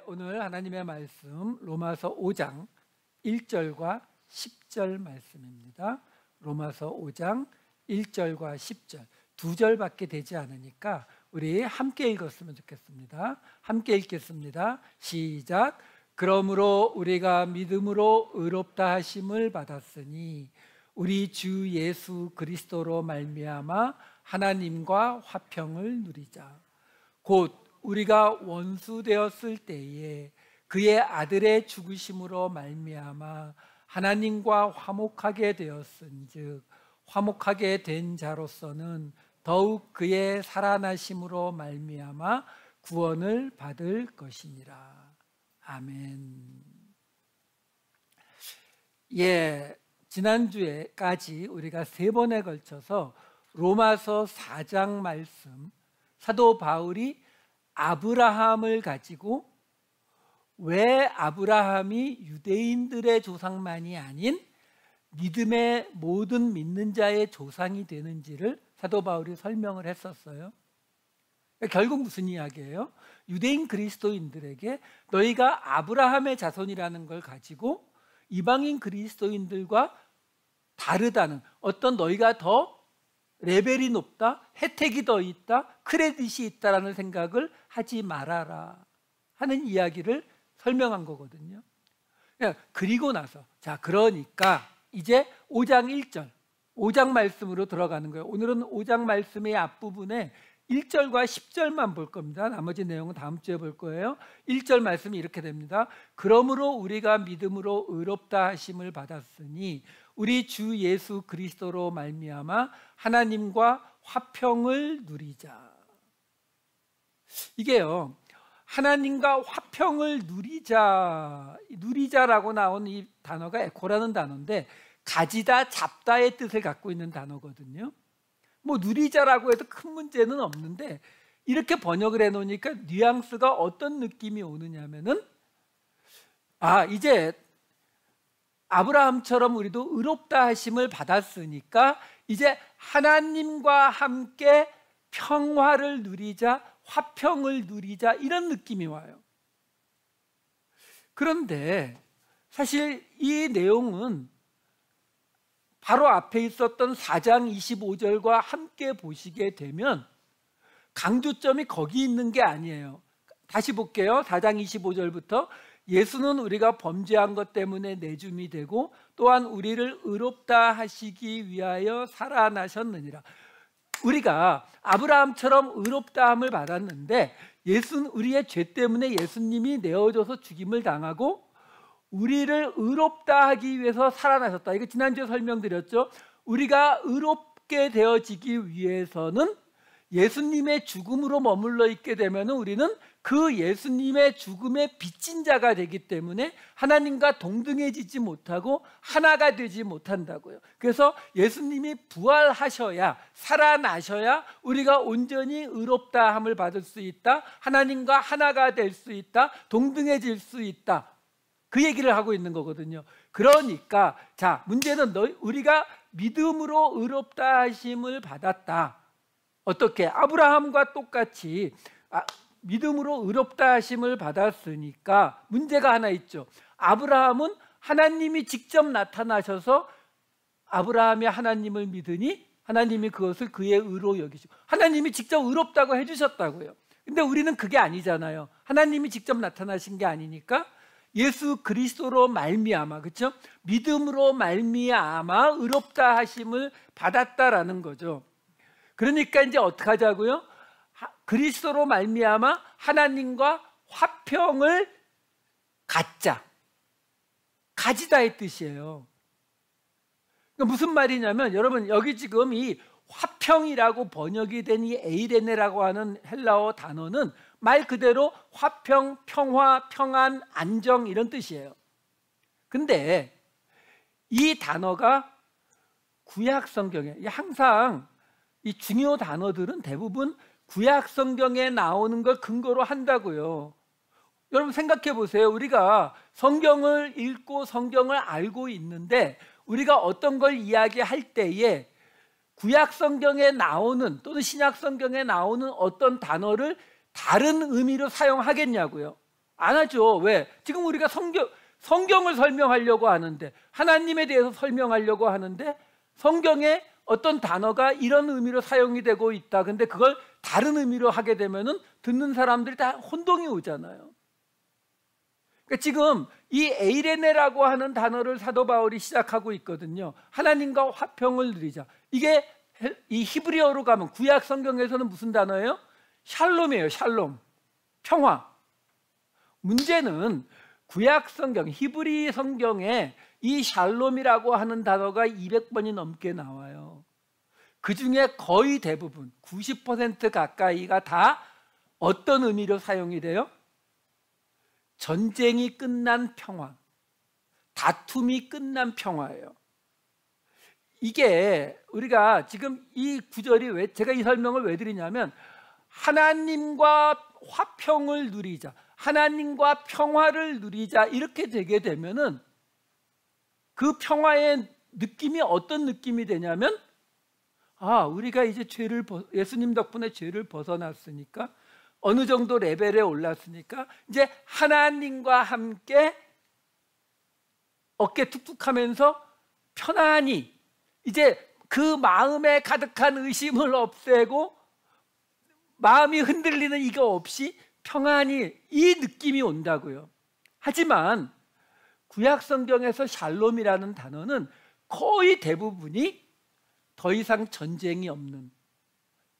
오늘 하나님의 말씀 로마서 5장 1절과 10절 말씀입니다. 로마서 5장 1절과 10절 두 절밖에 되지 않으니까 우리 함께 읽었으면 좋겠습니다. 함께 읽겠습니다. 시작. 그러므로 우리가 믿음으로 의롭다 하심을 받았으니 우리 주 예수 그리스도로 말미암아 하나님과 화평을 누리자. 곧 우리가 원수 되었을 때에 그의 아들의 죽으심으로 말미암아 하나님과 화목하게 되었은즉 화목하게 된 자로서는 더욱 그의 살아나심으로 말미암아 구원을 받을 것이니라. 아멘. 지난주에까지 우리가 3번에 걸쳐서 로마서 4장 말씀, 사도 바울이 아브라함을 가지고 왜 아브라함이 유대인들의 조상만이 아닌 믿음의 모든 믿는 자의 조상이 되는지를 사도 바울이 설명을 했었어요. 결국 무슨 이야기예요? 유대인 그리스도인들에게 너희가 아브라함의 자손이라는 걸 가지고 이방인 그리스도인들과 다르다는, 어떤 너희가 더 레벨이 높다, 혜택이 더 있다, 크레딧이 있다라는 생각을 하지 말아라 하는 이야기를 설명한 거거든요. 그리고 나서 그러니까 이제 5장 1절 5장 말씀으로 들어가는 거예요. 오늘은 5장 말씀의 앞부분에 1절과 10절만 볼 겁니다. 나머지 내용은 다음 주에 볼 거예요. 1절 말씀이 이렇게 됩니다. 그러므로 우리가 믿음으로 의롭다 하심을 받았으니 우리 주 예수 그리스도로 말미암아 하나님과 화평을 누리자. 이게요, 하나님과 화평을 누리자라고 나온 이 단어가 에코라는 단어인데 가지다 잡다의 뜻을 갖고 있는 단어거든요. 누리자라고 해도 큰 문제는 없는데 이렇게 번역을 해놓으니까 뉘앙스가 어떤 느낌이 오느냐면은 이제 아브라함처럼 우리도 의롭다 하심을 받았으니까 이제 하나님과 함께 평화를 누리자, 화평을 누리자, 이런 느낌이 와요. 그런데 사실 이 내용은 바로 앞에 있었던 4장 25절과 함께 보시게 되면 강조점이 거기 있는 게 아니에요. 다시 볼게요. 4장 25절부터 예수는 우리가 범죄한 것 때문에 내줌이 되고 또한 우리를 의롭다 하시기 위하여 살아나셨느니라. 우리가 아브라함처럼 의롭다함을 받았는데 우리의 죄 때문에 예수님이 내어져서 죽임을 당하고 우리를 의롭다 하기 위해서 살아나셨다. 이거 지난주에 설명드렸죠. 우리가 의롭게 되어지기 위해서는 예수님의 죽음으로 머물러 있게 되면 우리는 그 예수님의 죽음에 빚진 자가 되기 때문에 하나님과 동등해지지 못하고 하나가 되지 못한다고요. 그래서 예수님이 부활하셔야, 살아나셔야 우리가 온전히 의롭다함을 받을 수 있다, 하나님과 하나가 될 수 있다, 동등해질 수 있다, 그 얘기를 하고 있는 거거든요. 그러니까 문제는 우리가 믿음으로 의롭다 하심을 받았다. 어떻게? 아브라함과 똑같이 믿음으로 의롭다 하심을 받았으니까 문제가 하나 있죠. 아브라함은 하나님이 직접 나타나셔서 아브라함이 하나님을 믿으니 하나님이 그것을 그의 의로 여기시고 하나님이 직접 의롭다고 해주셨다고요. 근데 우리는 그게 아니잖아요. 하나님이 직접 나타나신 게 아니니까 예수 그리스도로 말미암아, 그렇죠? 믿음으로 말미암아 의롭다 하심을 받았다라는 거죠. 그러니까 이제 어떻게 하자고요? 그리스도로 말미암아 하나님과 화평을 갖자. 가지다의 뜻이에요. 그러니까 무슨 말이냐면 여러분, 여기 지금 이 화평이라고 번역이 된 이 에이레네라고 하는 헬라어 단어는 말 그대로 화평, 평화, 평안, 안정, 이런 뜻이에요. 근데 이 단어가 구약 성경에, 항상 이 중요 단어들은 대부분 구약 성경에 나오는 걸 근거로 한다고요. 여러분 생각해 보세요. 우리가 성경을 읽고 성경을 알고 있는데 우리가 어떤 걸 이야기할 때에 구약 성경에 나오는 또는 신약 성경에 나오는 어떤 단어를 다른 의미로 사용하겠냐고요. 안 하죠. 왜? 지금 우리가 성경을 설명하려고 하는데, 하나님에 대해서 설명하려고 하는데 성경에 어떤 단어가 이런 의미로 사용이 되고 있다. 근데 그걸 다른 의미로 하게 되면은 듣는 사람들이 다 혼동이 오잖아요. 그러니까 지금 이 에이레네라고 하는 단어를 사도 바울이 시작하고 있거든요. 하나님과 화평을 누리자. 이게 이 히브리어로 가면 구약 성경에서는 무슨 단어예요? 샬롬이에요. 샬롬, 평화. 문제는 구약 성경, 히브리 성경에 이 샬롬이라고 하는 단어가 200번이 넘게 나와요. 그 중에 거의 대부분 90% 가까이가 다 어떤 의미로 사용이 돼요? 전쟁이 끝난 평화, 다툼이 끝난 평화예요. 이게 우리가 지금 이 구절이 왜 제가 이 설명을 왜 드리냐면, 하나님과 화평을 누리자, 하나님과 평화를 누리자, 이렇게 되게 되면은 그 평화의 느낌이 어떤 느낌이 되냐면, 우리가 이제 예수님 덕분에 죄를 벗어났으니까, 어느 정도 레벨에 올랐으니까 이제 하나님과 함께 어깨 툭툭하면서 편안히, 이제 그 마음에 가득한 의심을 없애고 마음이 흔들리는 이거 없이 평안히, 이 느낌이 온다고요. 하지만 구약 성경에서 샬롬이라는 단어는 거의 대부분이 더 이상 전쟁이 없는,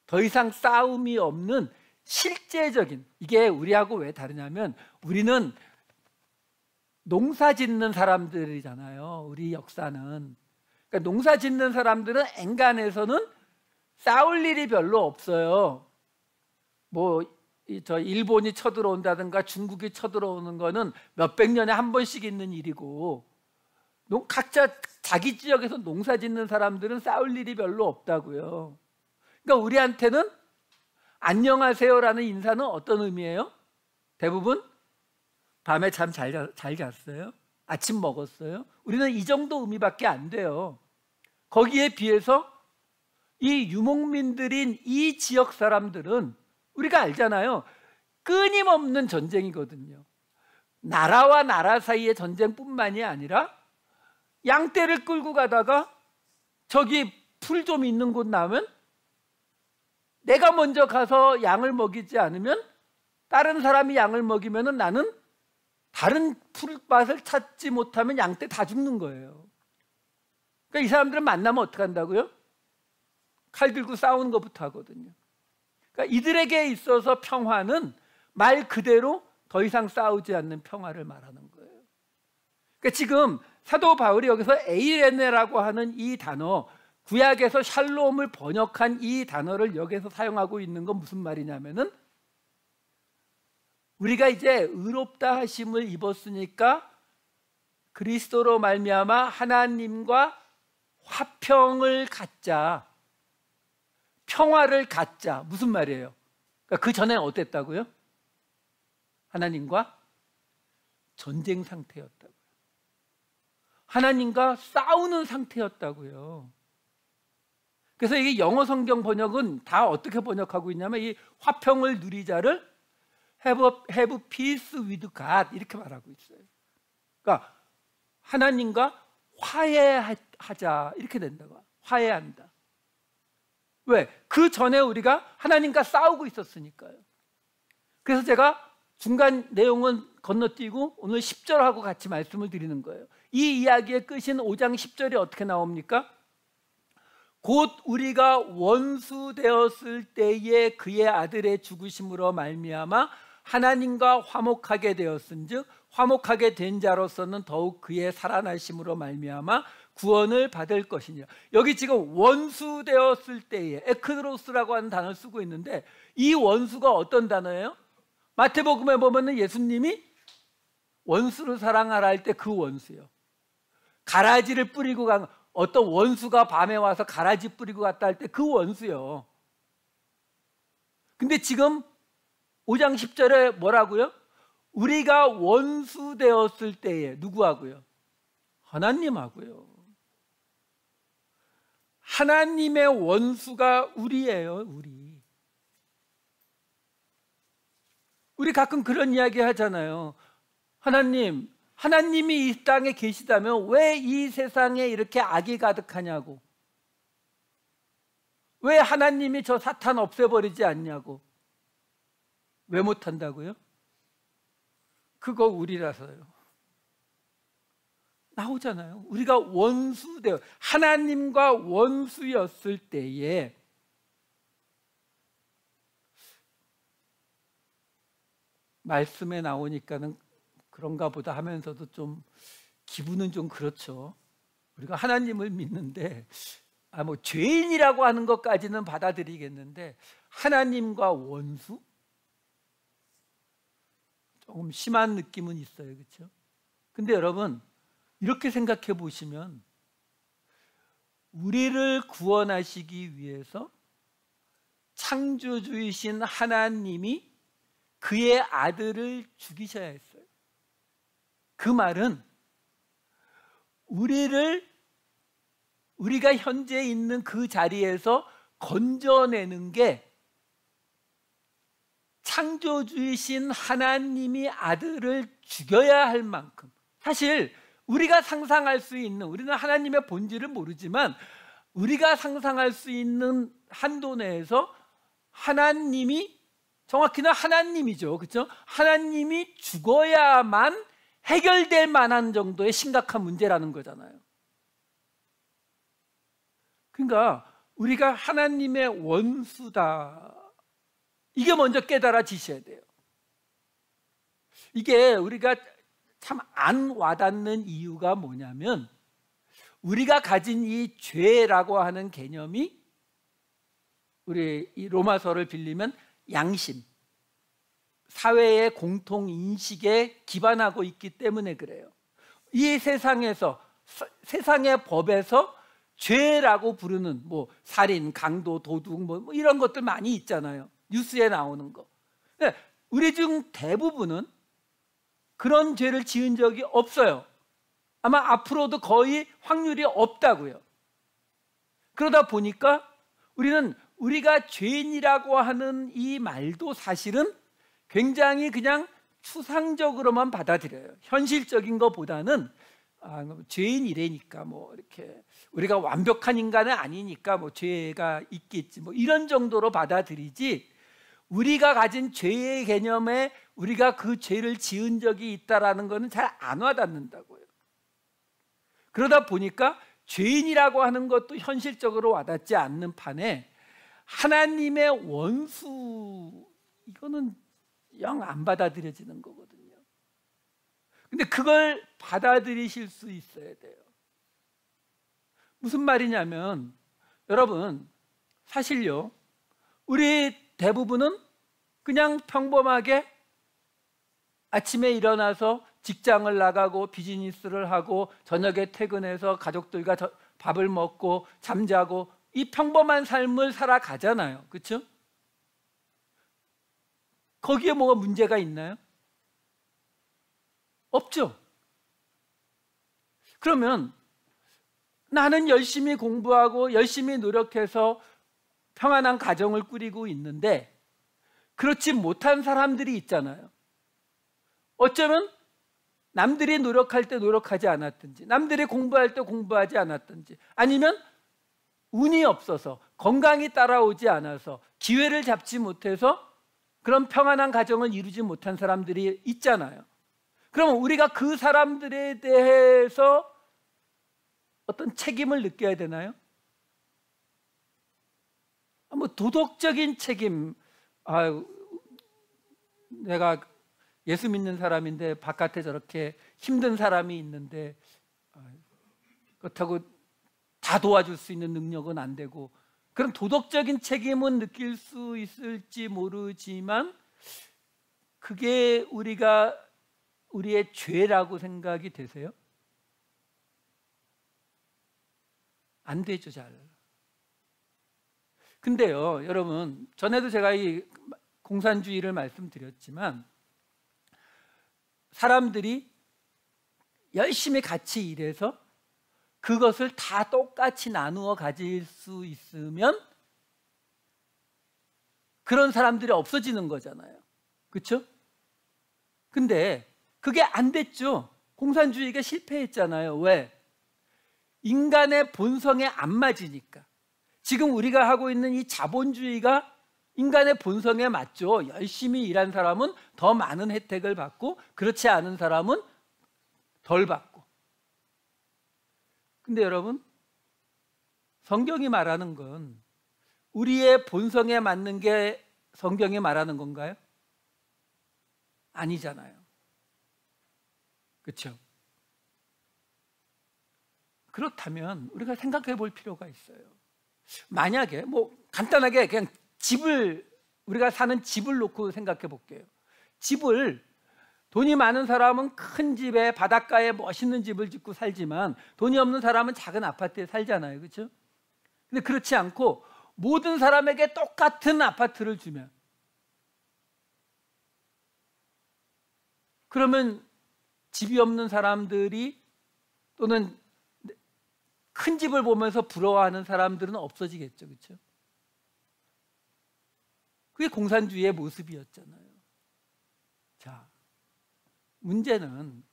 더 이상 싸움이 없는 실제적인, 이게 우리하고 왜 다르냐면, 우리는 농사 짓는 사람들이잖아요. 우리 역사는. 그러니까 농사 짓는 사람들은 엔간에서는 싸울 일이 별로 없어요. 일본이 쳐들어온다든가 중국이 쳐들어오는 거는 몇백 년에 한 번씩 있는 일이고, 각자 자기 지역에서 농사 짓는 사람들은 싸울 일이 별로 없다고요. 그러니까 우리한테는 안녕하세요라는 인사는 어떤 의미예요? 대부분 밤에 잠 잘 잤어요? 아침 먹었어요? 우리는 이 정도 의미밖에 안 돼요. 거기에 비해서 이 유목민들인 이 지역 사람들은, 우리가 알잖아요, 끊임없는 전쟁이거든요. 나라와 나라 사이의 전쟁뿐만이 아니라 양떼를 끌고 가다가 저기 풀 좀 있는 곳 나오면 내가 먼저 가서 양을 먹이지 않으면, 다른 사람이 양을 먹이면 나는 다른 풀밭을 찾지 못하면 양떼 다 죽는 거예요. 그러니까 이 사람들은 만나면 어떻게 한다고요? 칼 들고 싸우는 것부터 하거든요. 그러니까 이들에게 있어서 평화는 말 그대로 더 이상 싸우지 않는 평화를 말하는 거예요. 그러니까 지금 사도 바울이 여기서 에이레네라고 하는 이 단어, 구약에서 샬롬을 번역한 이 단어를 여기서 사용하고 있는 건 무슨 말이냐면은, 우리가 이제 의롭다 하심을 입었으니까 그리스도로 말미암아 하나님과 화평을 갖자, 평화를 갖자. 무슨 말이에요? 그러니까 그 전에 어땠다고요? 하나님과 전쟁 상태였다고요. 하나님과 싸우는 상태였다고요. 그래서 이게 영어 성경 번역은 다 어떻게 번역하고 있냐면, 이 화평을 누리자를 have peace with God 이렇게 말하고 있어요. 그러니까 하나님과 화해하자 이렇게 된다고. 화해한다. 왜? 그 전에 우리가 하나님과 싸우고 있었으니까요. 그래서 제가 중간 내용은 건너뛰고 오늘 10절하고 같이 말씀을 드리는 거예요. 이 이야기의 끝인 5장 10절이 어떻게 나옵니까? 곧 우리가 원수 되었을 때에 그의 아들의 죽으심으로 말미암아 하나님과 화목하게 되었은즉 화목하게 된 자로서는 더욱 그의 살아나심으로 말미암아 구원을 받을 것이니라. 여기 지금 원수 되었을 때에 에크드로스라고 하는 단어를 쓰고 있는데, 이 원수가 어떤 단어예요? 마태복음에 보면 예수님이 원수를 사랑하라 할 때 그 원수요. 가라지를 뿌리고 간, 어떤 원수가 밤에 와서 가라지 뿌리고 갔다 할 때 그 원수요. 근데 지금 5장 10절에 뭐라고요? 우리가 원수 되었을 때에 누구하고요? 하나님하고요. 하나님의 원수가 우리예요. 우리. 우리 가끔 그런 이야기 하잖아요. 하나님이 이 땅에 계시다면 왜 이 세상에 이렇게 악이 가득하냐고. 왜 하나님이 저 사탄 없애버리지 않냐고. 왜 못한다고요? 그거 우리라서요. 나오잖아요. 우리가 원수되어 하나님과 원수였을 때에 말씀에 나오니까는 그런가 보다 하면서도 좀 기분은 좀 그렇죠. 우리가 하나님을 믿는데 뭐 죄인이라고 하는 것까지는 받아들이겠는데 하나님과 원수? 조금 심한 느낌은 있어요. 그렇죠? 근데 여러분 이렇게 생각해 보시면 우리를 구원하시기 위해서 창조주이신 하나님이 그의 아들을 죽이셔야 했어요. 그 말은 우리가 현재 있는 그 자리에서 건져내는 게 창조주이신 하나님이 아들을 죽여야 할 만큼, 사실 우리가 상상할 수 있는, 우리는 하나님의 본질을 모르지만 우리가 상상할 수 있는 한도 내에서 하나님이, 정확히는 하나님이죠, 그렇죠? 하나님이 죽어야만 해결될 만한 정도의 심각한 문제라는 거잖아요. 그러니까 우리가 하나님의 원수다, 이게 먼저 깨달아지셔야 돼요. 이게 우리가 참 안 와닿는 이유가 뭐냐면 우리가 가진 이 죄라고 하는 개념이 우리 이 로마서를 빌리면 양심, 사회의 공통 인식에 기반하고 있기 때문에 그래요. 이 세상에서, 세상의 법에서 죄라고 부르는 뭐 살인, 강도, 도둑 뭐 이런 것들 많이 있잖아요. 뉴스에 나오는 거. 우리 중 대부분은 그런 죄를 지은 적이 없어요. 아마 앞으로도 거의 확률이 없다고요. 그러다 보니까 우리가 죄인이라고 하는 이 말도 사실은 굉장히 그냥 추상적으로만 받아들여요. 현실적인 것보다는 죄인이래니까 뭐 이렇게 우리가 완벽한 인간은 아니니까 뭐 죄가 있겠지 뭐 이런 정도로 받아들이지, 우리가 가진 죄의 개념에 우리가 그 죄를 지은 적이 있다라는 것은 잘 안 와닿는다고요. 그러다 보니까 죄인이라고 하는 것도 현실적으로 와닿지 않는 판에 하나님의 원수, 이거는 영 안 받아들여지는 거거든요. 근데 그걸 받아들이실 수 있어야 돼요. 무슨 말이냐면 여러분, 사실요, 우리 대부분은 그냥 평범하게 아침에 일어나서 직장을 나가고 비즈니스를 하고 저녁에 퇴근해서 가족들과 밥을 먹고 잠자고 이 평범한 삶을 살아가잖아요. 그렇죠? 거기에 뭐가 문제가 있나요? 없죠. 그러면 나는 열심히 공부하고 열심히 노력해서 평안한 가정을 꾸리고 있는데 그렇지 못한 사람들이 있잖아요. 어쩌면 남들이 노력할 때 노력하지 않았든지, 남들이 공부할 때 공부하지 않았든지, 아니면 운이 없어서 건강이 따라오지 않아서 기회를 잡지 못해서 그런 평안한 가정을 이루지 못한 사람들이 있잖아요. 그러면 우리가 그 사람들에 대해서 어떤 책임을 느껴야 되나요? 뭐 도덕적인 책임, 내가 예수 믿는 사람인데 바깥에 저렇게 힘든 사람이 있는데 그렇다고 다 도와줄 수 있는 능력은 안 되고, 그런 도덕적인 책임은 느낄 수 있을지 모르지만 그게 우리의 죄라고 생각이 되세요? 안 되죠, 잘. 근데요, 여러분, 전에도 제가 이 공산주의를 말씀드렸지만 사람들이 열심히 같이 일해서 그것을 다 똑같이 나누어 가질 수 있으면 그런 사람들이 없어지는 거잖아요. 그렇죠? 근데 그게 안 됐죠. 공산주의가 실패했잖아요. 왜? 인간의 본성에 안 맞으니까. 지금 우리가 하고 있는 이 자본주의가 인간의 본성에 맞죠. 열심히 일한 사람은 더 많은 혜택을 받고 그렇지 않은 사람은 덜 받고. 근데 여러분, 성경이 말하는 건 우리의 본성에 맞는 게 성경이 말하는 건가요? 아니잖아요. 그렇죠? 그렇다면 우리가 생각해 볼 필요가 있어요. 만약에 간단하게 그냥 우리가 사는 집을 놓고 생각해 볼게요. 돈이 많은 사람은 큰 집에 바닷가에 멋있는 집을 짓고 살지만 돈이 없는 사람은 작은 아파트에 살잖아요. 그렇죠? 근데 그렇지 않고 모든 사람에게 똑같은 아파트를 주면, 그러면 집이 없는 사람들이 또는 큰 집을 보면서 부러워하는 사람들은 없어지겠죠. 그렇죠? 그게 공산주의의 모습이었잖아요. 자, 문제는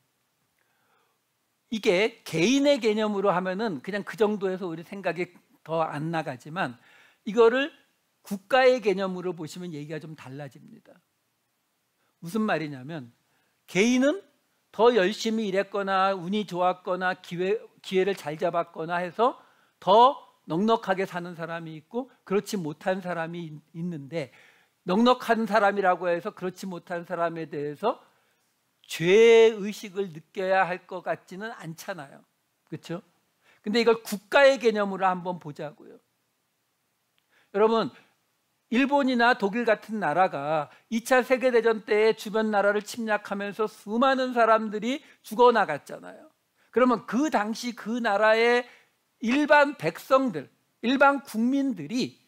이게 개인의 개념으로 하면은 그냥 그 정도에서 우리 생각이 더 안 나가지만, 이거를 국가의 개념으로 보시면 얘기가 좀 달라집니다. 무슨 말이냐면, 개인은 더 열심히 일했거나 운이 좋았거나 기회를 잘 잡았거나 해서 더 넉넉하게 사는 사람이 있고, 그렇지 못한 사람이 있는데, 넉넉한 사람이라고 해서 그렇지 못한 사람에 대해서 죄의식을 느껴야 할 것 같지는 않잖아요. 그렇죠? 근데 이걸 국가의 개념으로 한번 보자고요. 여러분, 일본이나 독일 같은 나라가 2차 세계대전 때 주변 나라를 침략하면서 수많은 사람들이 죽어나갔잖아요. 그러면 그 당시 그 나라의 일반 백성들, 일반 국민들이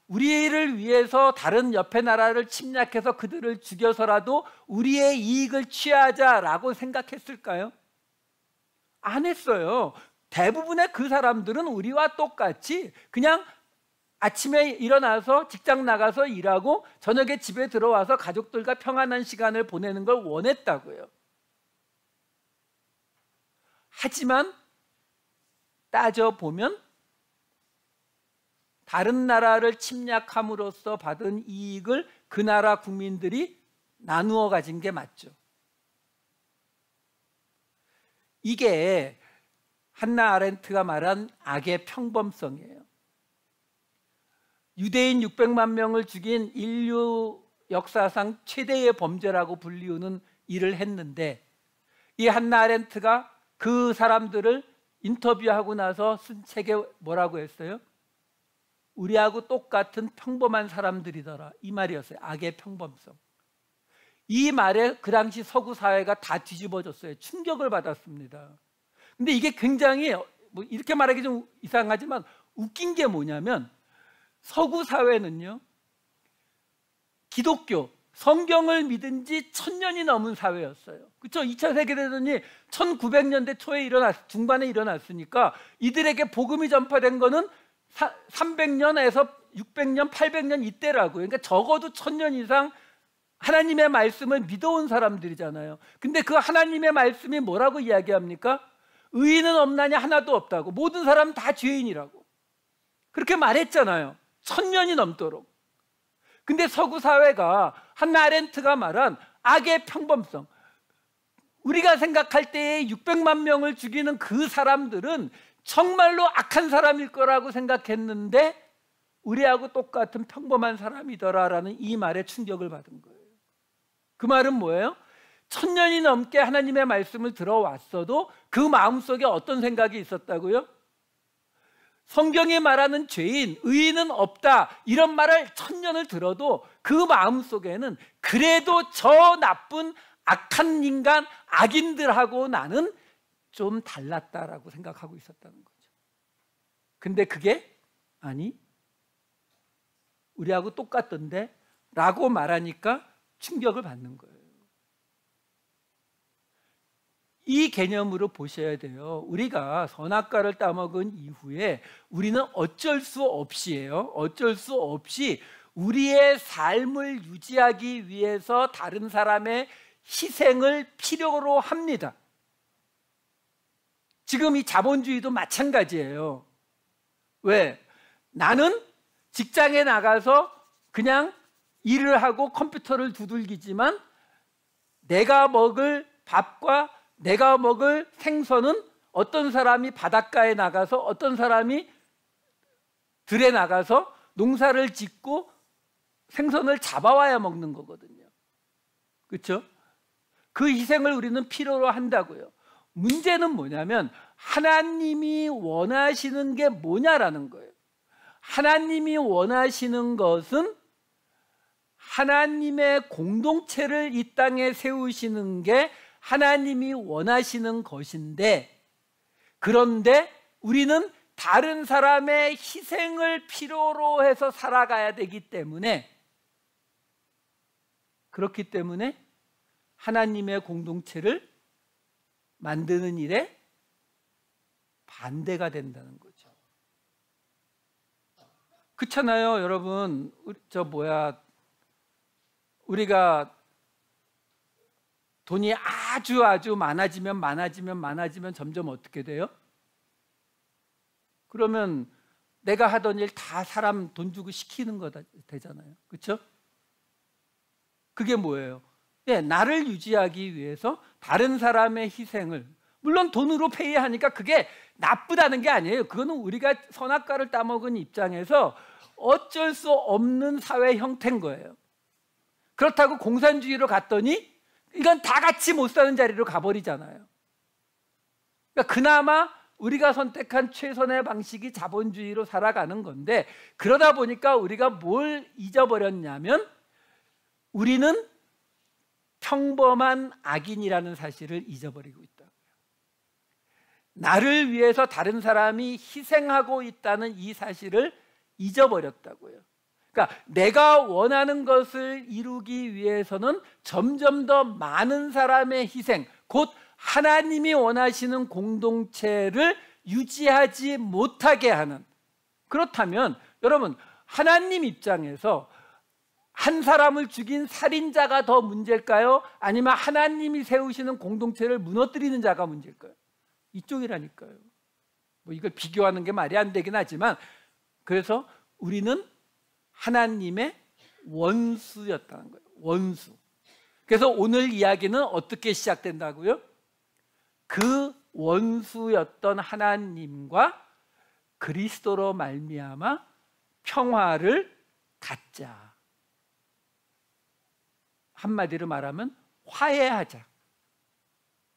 우리를 위해서 다른 옆에 나라를 침략해서 그들을 죽여서라도 우리의 이익을 취하자라고 생각했을까요? 안 했어요. 대부분의 그 사람들은 우리와 똑같이 그냥 아침에 일어나서 직장 나가서 일하고 저녁에 집에 들어와서 가족들과 평안한 시간을 보내는 걸 원했다고요. 하지만 따져보면 다른 나라를 침략함으로써 받은 이익을 그 나라 국민들이 나누어 가진 게 맞죠. 이게 한나 아렌트가 말한 악의 평범성이에요. 유대인 600만 명을 죽인 인류 역사상 최대의 범죄라고 불리우는 일을 했는데, 이 한나 아렌트가 그 사람들을 인터뷰하고 나서 쓴 책에 뭐라고 했어요? 우리하고 똑같은 평범한 사람들이더라, 이 말이었어요. 악의 평범성. 이 말에 그 당시 서구 사회가 다 뒤집어졌어요. 충격을 받았습니다. 근데 이게 굉장히 이렇게 말하기 좀 이상하지만 웃긴 게 뭐냐면, 서구 사회는요, 기독교, 성경을 믿은 지 1000년이 넘은 사회였어요. 그렇죠? 2차 세계대전이 1900년대 초에 중반에 일어났으니까 이들에게 복음이 전파된 거는 300년에서 600년, 800년 이때라고요. 그러니까 적어도 1000년 이상 하나님의 말씀을 믿어온 사람들이잖아요. 근데 그 하나님의 말씀이 뭐라고 이야기합니까? 의인은 없나니 하나도 없다고. 모든 사람은 다 죄인이라고. 그렇게 말했잖아요. 1000년이 넘도록. 근데 서구 사회가 한나 아렌트가 말한 악의 평범성, 우리가 생각할 때에 600만 명을 죽이는 그 사람들은 정말로 악한 사람일 거라고 생각했는데 우리하고 똑같은 평범한 사람이더라라는 이 말에 충격을 받은 거예요. 그 말은 뭐예요? 1000년이 넘게 하나님의 말씀을 들어왔어도 그 마음속에 어떤 생각이 있었다고요? 성경이 말하는 죄인, 의인은 없다, 이런 말을 1000년을 들어도 그 마음속에는 그래도 저 나쁜 악한 인간, 악인들하고 나는 좀 달랐다라고 생각하고 있었다는 거죠. 근데 그게 아니, 우리하고 똑같던데 라고 말하니까 충격을 받는 거예요. 이 개념으로 보셔야 돼요. 우리가 선악과를 따먹은 이후에 우리는 어쩔 수 없이 우리의 삶을 유지하기 위해서 다른 사람의 희생을 필요로 합니다. 지금 이 자본주의도 마찬가지예요. 왜? 나는 직장에 나가서 그냥 일을 하고 컴퓨터를 두들기지만 내가 먹을 밥과 내가 먹을 생선은 어떤 사람이 바닷가에 나가서 어떤 사람이 들에 나가서 농사를 짓고 생선을 잡아와야 먹는 거거든요. 그렇죠? 그 희생을 우리는 필요로 한다고요. 문제는 뭐냐면 하나님이 원하시는 게 뭐냐라는 거예요. 하나님이 원하시는 것은 하나님의 공동체를 이 땅에 세우시는 게 하나님이 원하시는 것인데, 그런데 우리는 다른 사람의 희생을 필요로 해서 살아가야 되기 때문에, 그렇기 때문에 하나님의 공동체를 만드는 일에 반대가 된다는 거죠. 그렇잖아요, 여러분. 우리가 돈이 아주 많아지면 점점 어떻게 돼요? 그러면 내가 하던 일 다 사람 돈 주고 시키는 거 되잖아요. 그렇죠? 그게 뭐예요? 네, 나를 유지하기 위해서 다른 사람의 희생을, 물론 돈으로 페이하니까 그게 나쁘다는 게 아니에요. 그거는 우리가 선악과를 따먹은 입장에서 어쩔 수 없는 사회 형태인 거예요. 그렇다고 공산주의로 갔더니 이건 다 같이 못 사는 자리로 가버리잖아요. 그러니까 그나마 우리가 선택한 최선의 방식이 자본주의로 살아가는 건데, 그러다 보니까 우리가 뭘 잊어버렸냐면 우리는 평범한 악인이라는 사실을 잊어버리고 있다고요. 나를 위해서 다른 사람이 희생하고 있다는 이 사실을 잊어버렸다고요. 그러니까 내가 원하는 것을 이루기 위해서는 점점 더 많은 사람의 희생, 곧 하나님이 원하시는 공동체를 유지하지 못하게 하는, 그렇다면 여러분, 하나님 입장에서 한 사람을 죽인 살인자가 더 문제일까요? 아니면 하나님이 세우시는 공동체를 무너뜨리는 자가 문제일까요? 이쪽이라니까요. 뭐 이걸 비교하는 게 말이 안 되긴 하지만, 그래서 우리는 하나님의 원수였다는 거예요. 원수. 그래서 오늘 이야기는 어떻게 시작된다고요? 그 원수였던 하나님과 그리스도로 말미암아 평화를 갖자. 한마디로 말하면 화해하자.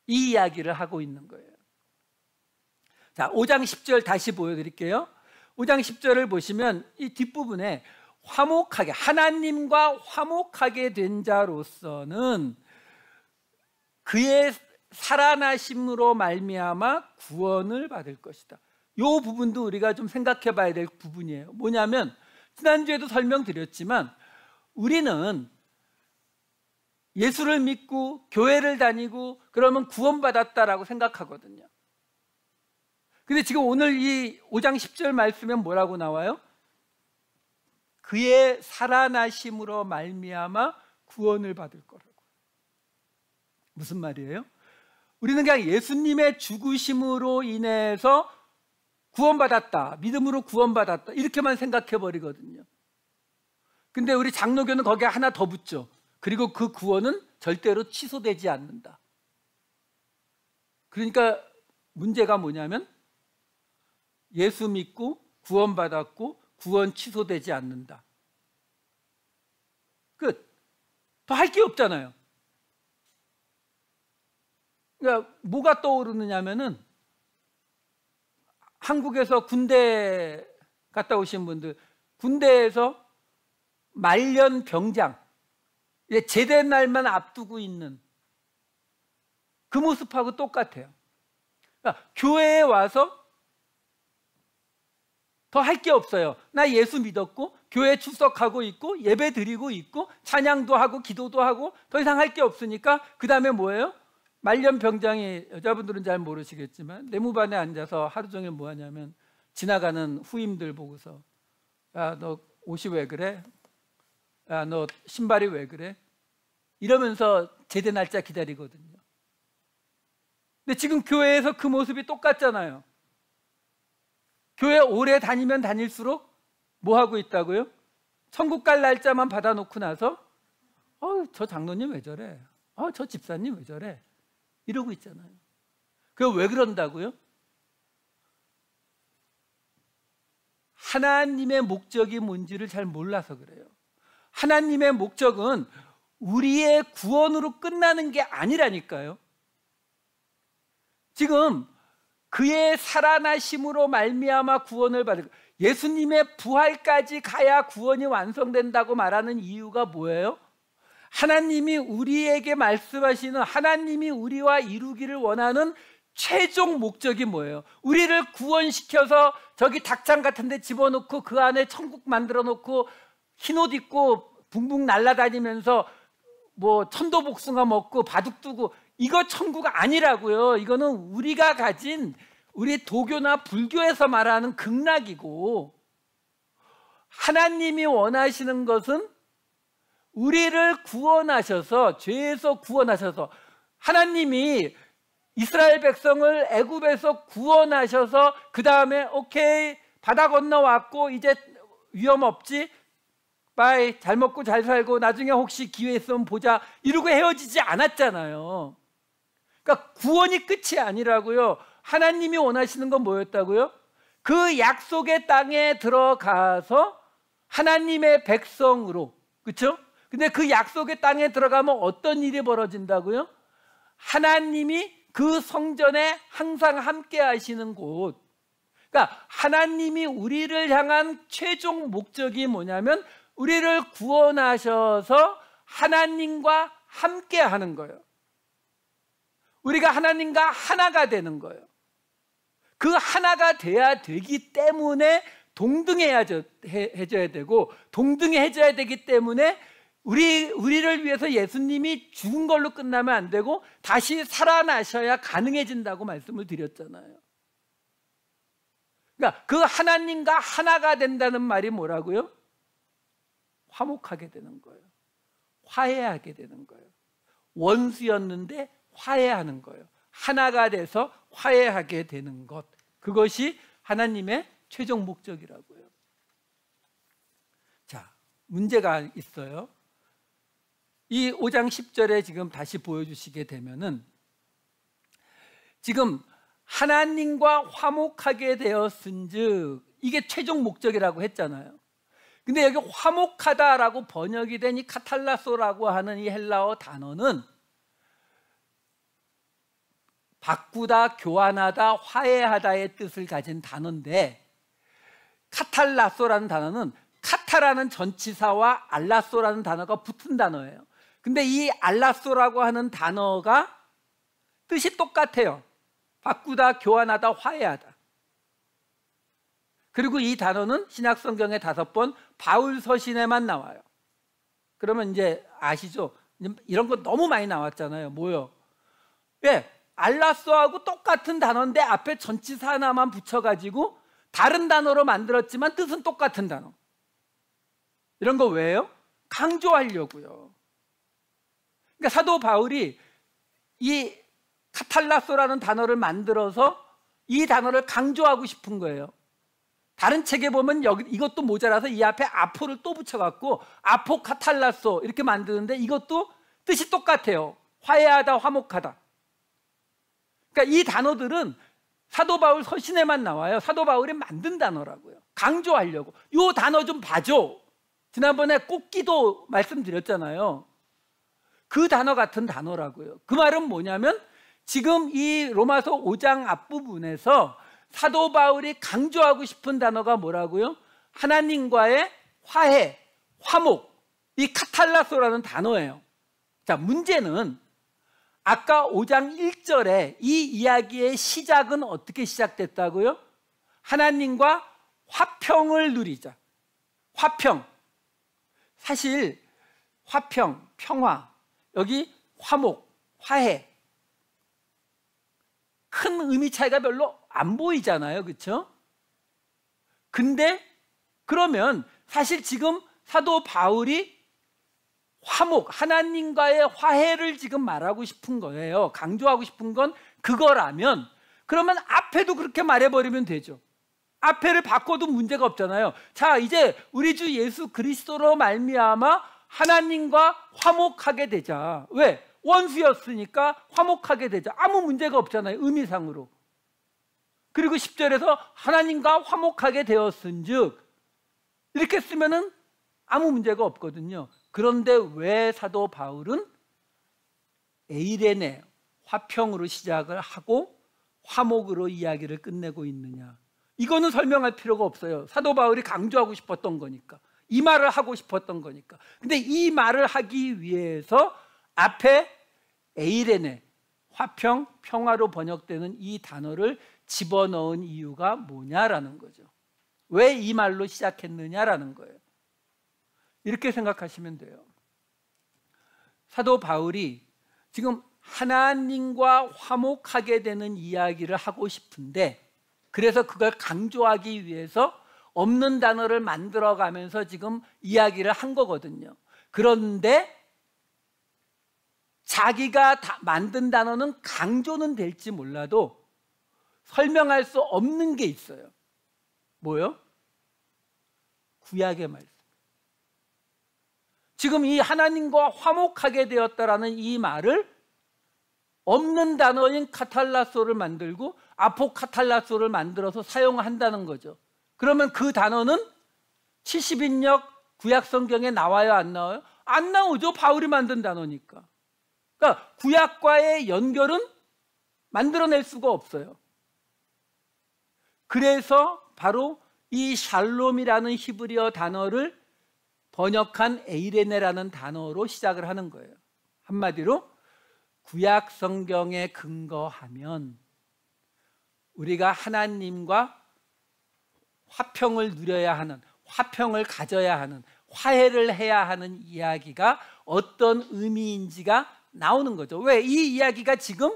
이 이야기를 하고 있는 거예요. 자, 5장 10절 다시 보여드릴게요. 5장 10절을 보시면 이 뒷부분에 화목하게, 하나님과 화목하게 된 자로서는 그의 살아나심으로 말미암아 구원을 받을 것이다. 이 부분도 우리가 좀 생각해 봐야 될 부분이에요. 뭐냐면 지난주에도 설명드렸지만 우리는 예수를 믿고 교회를 다니고 그러면 구원받았다라고 생각하거든요. 근데 지금 오늘 이 5장 10절 말씀에 뭐라고 나와요? 그의 살아나심으로 말미암아 구원을 받을 거라고. 무슨 말이에요? 우리는 그냥 예수님의 죽으심으로 인해서 구원받았다, 믿음으로 구원받았다, 이렇게만 생각해 버리거든요. 근데 우리 장로교는 거기에 하나 더 붙죠. 그리고 그 구원은 절대로 취소되지 않는다. 그러니까 문제가 뭐냐면 예수 믿고 구원받았고 구원 취소되지 않는다. 끝. 더 할 게 없잖아요. 그러니까 뭐가 떠오르느냐면은 한국에서 군대 갔다 오신 분들, 군대에서 말년 병장, 제대 날만 앞두고 있는 그 모습하고 똑같아요. 그러니까 교회에 와서 더 할 게 없어요. 나 예수 믿었고 교회 출석하고 있고 예배 드리고 있고 찬양도 하고 기도도 하고 더 이상 할 게 없으니까 그 다음에 뭐예요? 말년 병장이, 여자분들은 잘 모르시겠지만 내무반에 앉아서 하루 종일 뭐 하냐면 지나가는 후임들 보고서 야, 너 옷이 왜 그래? 야, 너 신발이 왜 그래? 이러면서 제대 날짜 기다리거든요. 근데 지금 교회에서 그 모습이 똑같잖아요. 교회 오래 다니면 다닐수록 뭐 하고 있다고요? 천국 갈 날짜만 받아놓고 나서 저 장로님 왜 저래? 저 집사님 왜 저래? 이러고 있잖아요. 그게 왜 그런다고요? 하나님의 목적이 뭔지를 잘 몰라서 그래요. 하나님의 목적은 우리의 구원으로 끝나는 게 아니라니까요. 지금 그의 살아나심으로 말미암아 구원을 받을, 예수님의 부활까지 가야 구원이 완성된다고 말하는 이유가 뭐예요? 하나님이 우리에게 말씀하시는, 하나님이 우리와 이루기를 원하는 최종 목적이 뭐예요? 우리를 구원시켜서 저기 닭장 같은 데 집어넣고 그 안에 천국 만들어 놓고 흰옷 입고 붕붕 날아다니면서 뭐 천도복숭아 먹고 바둑 두고, 이거 천국 아니라고요. 이거는 우리가 가진, 우리 도교나 불교에서 말하는 극락이고, 하나님이 원하시는 것은 우리를 구원하셔서, 죄에서 구원하셔서, 하나님이 이스라엘 백성을 애굽에서 구원하셔서 그 다음에 오케이 바다 건너왔고 이제 위험 없지, 바이, 잘 먹고 잘 살고 나중에 혹시 기회 있으면 보자, 이러고 헤어지지 않았잖아요. 그러니까 구원이 끝이 아니라고요. 하나님이 원하시는 건 뭐였다고요? 그 약속의 땅에 들어가서 하나님의 백성으로, 그렇죠? 근데 그 약속의 땅에 들어가면 어떤 일이 벌어진다고요? 하나님이 그 성전에 항상 함께 하시는 곳. 그러니까 하나님이 우리를 향한 최종 목적이 뭐냐면 우리를 구원하셔서 하나님과 함께 하는 거예요. 우리가 하나님과 하나가 되는 거예요. 그 하나가 돼야 되기 때문에 동등해져야 되고, 동등해져야 되기 때문에 우리를 위해서 예수님이 죽은 걸로 끝나면 안 되고 다시 살아나셔야 가능해진다고 말씀을 드렸잖아요. 그러니까 그 하나님과 하나가 된다는 말이 뭐라고요? 화목하게 되는 거예요. 화해하게 되는 거예요. 원수였는데 화해하는 거예요. 하나가 돼서 화해하게 되는 것, 그것이 하나님의 최종 목적이라고요. 자, 문제가 있어요. 이 5장 10절에 지금 다시 보여주시게 되면은, 지금 하나님과 화목하게 되었은즉, 이게 최종 목적이라고 했잖아요. 근데 여기 화목하다라고 번역이 된 이 카탈라소라고 하는 이 헬라어 단어는 바꾸다, 교환하다, 화해하다의 뜻을 가진 단어인데, 카탈라소라는 단어는 카타라는 전치사와 알라소라는 단어가 붙은 단어예요. 근데 이 알라소라고 하는 단어가 뜻이 똑같아요. 바꾸다, 교환하다, 화해하다. 그리고 이 단어는 신약 성경에 5번 바울 서신에만 나와요. 그러면 이제 아시죠? 이런 거 너무 많이 나왔잖아요. 뭐요? 왜? 알라소하고 똑같은 단어인데 앞에 전치사 하나만 붙여가지고 다른 단어로 만들었지만 뜻은 똑같은 단어. 이런 거 왜요? 강조하려고요. 그러니까 사도 바울이 이 카탈라소라는 단어를 만들어서 이 단어를 강조하고 싶은 거예요. 다른 책에 보면 여기 이것도 모자라서 이 앞에 아포를 또 붙여갖고 아포 카탈라소 이렇게 만드는데, 이것도 뜻이 똑같아요. 화해하다, 화목하다. 그러니까 이 단어들은 사도 바울 서신에만 나와요. 사도 바울이 만든 단어라고요. 강조하려고. 이 단어 좀 봐줘. 지난번에 꽃기도 말씀드렸잖아요. 그 단어 같은 단어라고요. 그 말은 뭐냐면 지금 이 로마서 5장 앞부분에서 사도 바울이 강조하고 싶은 단어가 뭐라고요? 하나님과의 화해, 화목, 이 카탈라소라는 단어예요. 자, 문제는 아까 5장 1절에 이 이야기의 시작은 어떻게 시작됐다고요? 하나님과 화평을 누리자. 화평. 사실 화평, 평화, 여기 화목, 화해, 큰 의미 차이가 별로 안 보이잖아요. 그렇죠? 근데 그러면 사실 지금 사도 바울이 화목, 하나님과의 화해를 지금 말하고 싶은 거예요. 강조하고 싶은 건 그거라면 그러면 앞에도 그렇게 말해버리면 되죠. 앞에를 바꿔도 문제가 없잖아요. 자, 이제 우리 주 예수 그리스도로 말미암아 하나님과 화목하게 되자. 왜? 원수였으니까 화목하게 되자. 아무 문제가 없잖아요, 의미상으로. 그리고 10절에서 하나님과 화목하게 되었은즉, 이렇게 쓰면은 아무 문제가 없거든요. 그런데 왜 사도 바울은 에이레네, 화평으로 시작을 하고 화목으로 이야기를 끝내고 있느냐? 이거는 설명할 필요가 없어요. 사도 바울이 강조하고 싶었던 거니까, 이 말을 하고 싶었던 거니까. 근데 이 말을 하기 위해서 앞에 에이레네, 화평, 평화로 번역되는 이 단어를 집어넣은 이유가 뭐냐라는 거죠. 왜 이 말로 시작했느냐라는 거예요. 이렇게 생각하시면 돼요. 사도 바울이 지금 하나님과 화목하게 되는 이야기를 하고 싶은데, 그래서 그걸 강조하기 위해서 없는 단어를 만들어가면서 지금 이야기를 한 거거든요. 그런데 자기가 만든 단어는 강조는 될지 몰라도 설명할 수 없는 게 있어요. 뭐요? 구약의 말씀. 지금 이 하나님과 화목하게 되었다라는 이 말을 없는 단어인 카탈라소를 만들고 아포카탈라소를 만들어서 사용한다는 거죠. 그러면 그 단어는 70인역 구약 성경에 나와요, 안 나와요? 안 나오죠. 바울이 만든 단어니까. 그러니까 구약과의 연결은 만들어낼 수가 없어요. 그래서 바로 이 샬롬이라는 히브리어 단어를 번역한 에이레네라는 단어로 시작을 하는 거예요. 한마디로 구약 성경에 근거하면 우리가 하나님과 화평을 누려야 하는, 화평을 가져야 하는, 화해를 해야 하는 이야기가 어떤 의미인지가 나오는 거죠. 왜? 이 이야기가 지금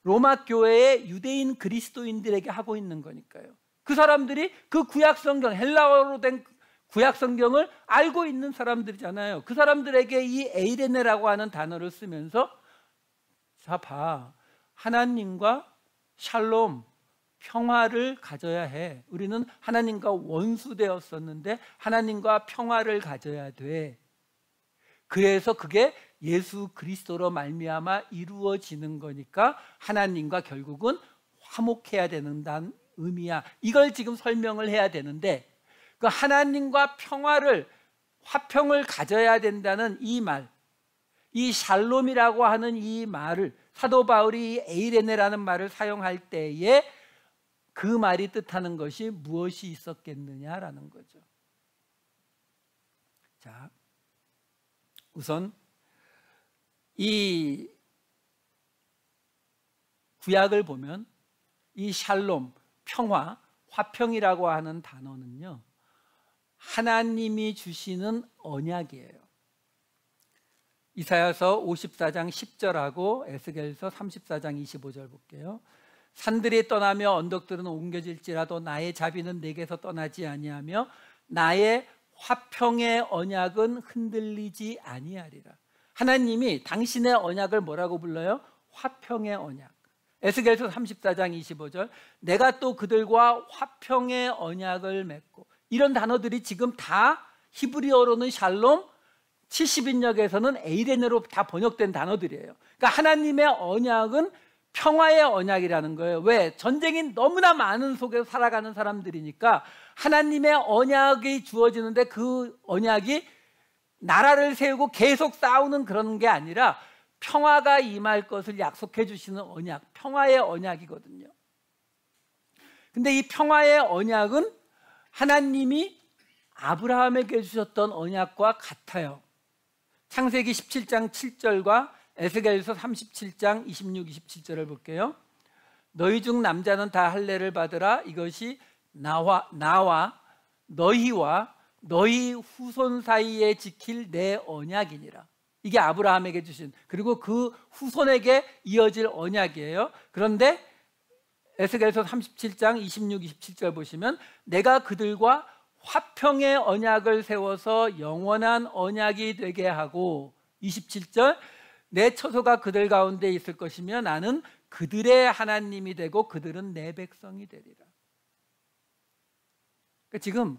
로마 교회의 유대인 그리스도인들에게 하고 있는 거니까요. 그 사람들이 그 구약 성경, 헬라어로 된 구약 성경을 알고 있는 사람들이잖아요. 그 사람들에게 이 에이레네라고 하는 단어를 쓰면서, 자 봐, 하나님과 샬롬, 평화를 가져야 해. 우리는 하나님과 원수되었었는데 하나님과 평화를 가져야 돼. 그래서 그게 예수 그리스도로 말미암아 이루어지는 거니까 하나님과 결국은 화목해야 되는다는 의미야. 이걸 지금 설명을 해야 되는데, 그 하나님과 평화를, 화평을 가져야 된다는 이 말, 이 샬롬이라고 하는 이 말을 사도 바울이 에이레네라는 말을 사용할 때에 그 말이 뜻하는 것이 무엇이 있었겠느냐라는 거죠. 자, 우선 이 구약을 보면 이 샬롬, 평화, 화평이라고 하는 단어는요, 하나님이 주시는 언약이에요. 이사야서 54장 10절하고 에스겔서 34장 25절 볼게요. 산들이 떠나며 언덕들은 옮겨질지라도 나의 자비는 내게서 떠나지 아니하며 나의 화평의 언약은 흔들리지 아니하리라. 하나님이 당신의 언약을 뭐라고 불러요? 화평의 언약. 에스겔서 34장 25절, 내가 또 그들과 화평의 언약을 맺고, 이런 단어들이 지금 다 히브리어로는 샬롬, 70인역에서는 에이레네로 다 번역된 단어들이에요. 그러니까 하나님의 언약은 평화의 언약이라는 거예요. 왜? 전쟁이 너무나 많은 속에서 살아가는 사람들이니까 하나님의 언약이 주어지는데 그 언약이 나라를 세우고 계속 싸우는 그런 게 아니라 평화가 임할 것을 약속해 주시는 언약, 평화의 언약이거든요. 근데 이 평화의 언약은 하나님이 아브라함에게 주셨던 언약과 같아요. 창세기 17장 7절과 에스겔서 37장 26, 27절을 볼게요. 너희 중 남자는 다 할례를 받으라. 이것이 나와 너희와 너희 후손 사이에 지킬 내 언약이니라. 이게 아브라함에게 주신, 그리고 그 후손에게 이어질 언약이에요. 그런데 에스겔서 37장 26, 27절 보시면 내가 그들과 화평의 언약을 세워서 영원한 언약이 되게 하고, 27절 내 처소가 그들 가운데 있을 것이며 나는 그들의 하나님이 되고 그들은 내 백성이 되리라. 그러니까 지금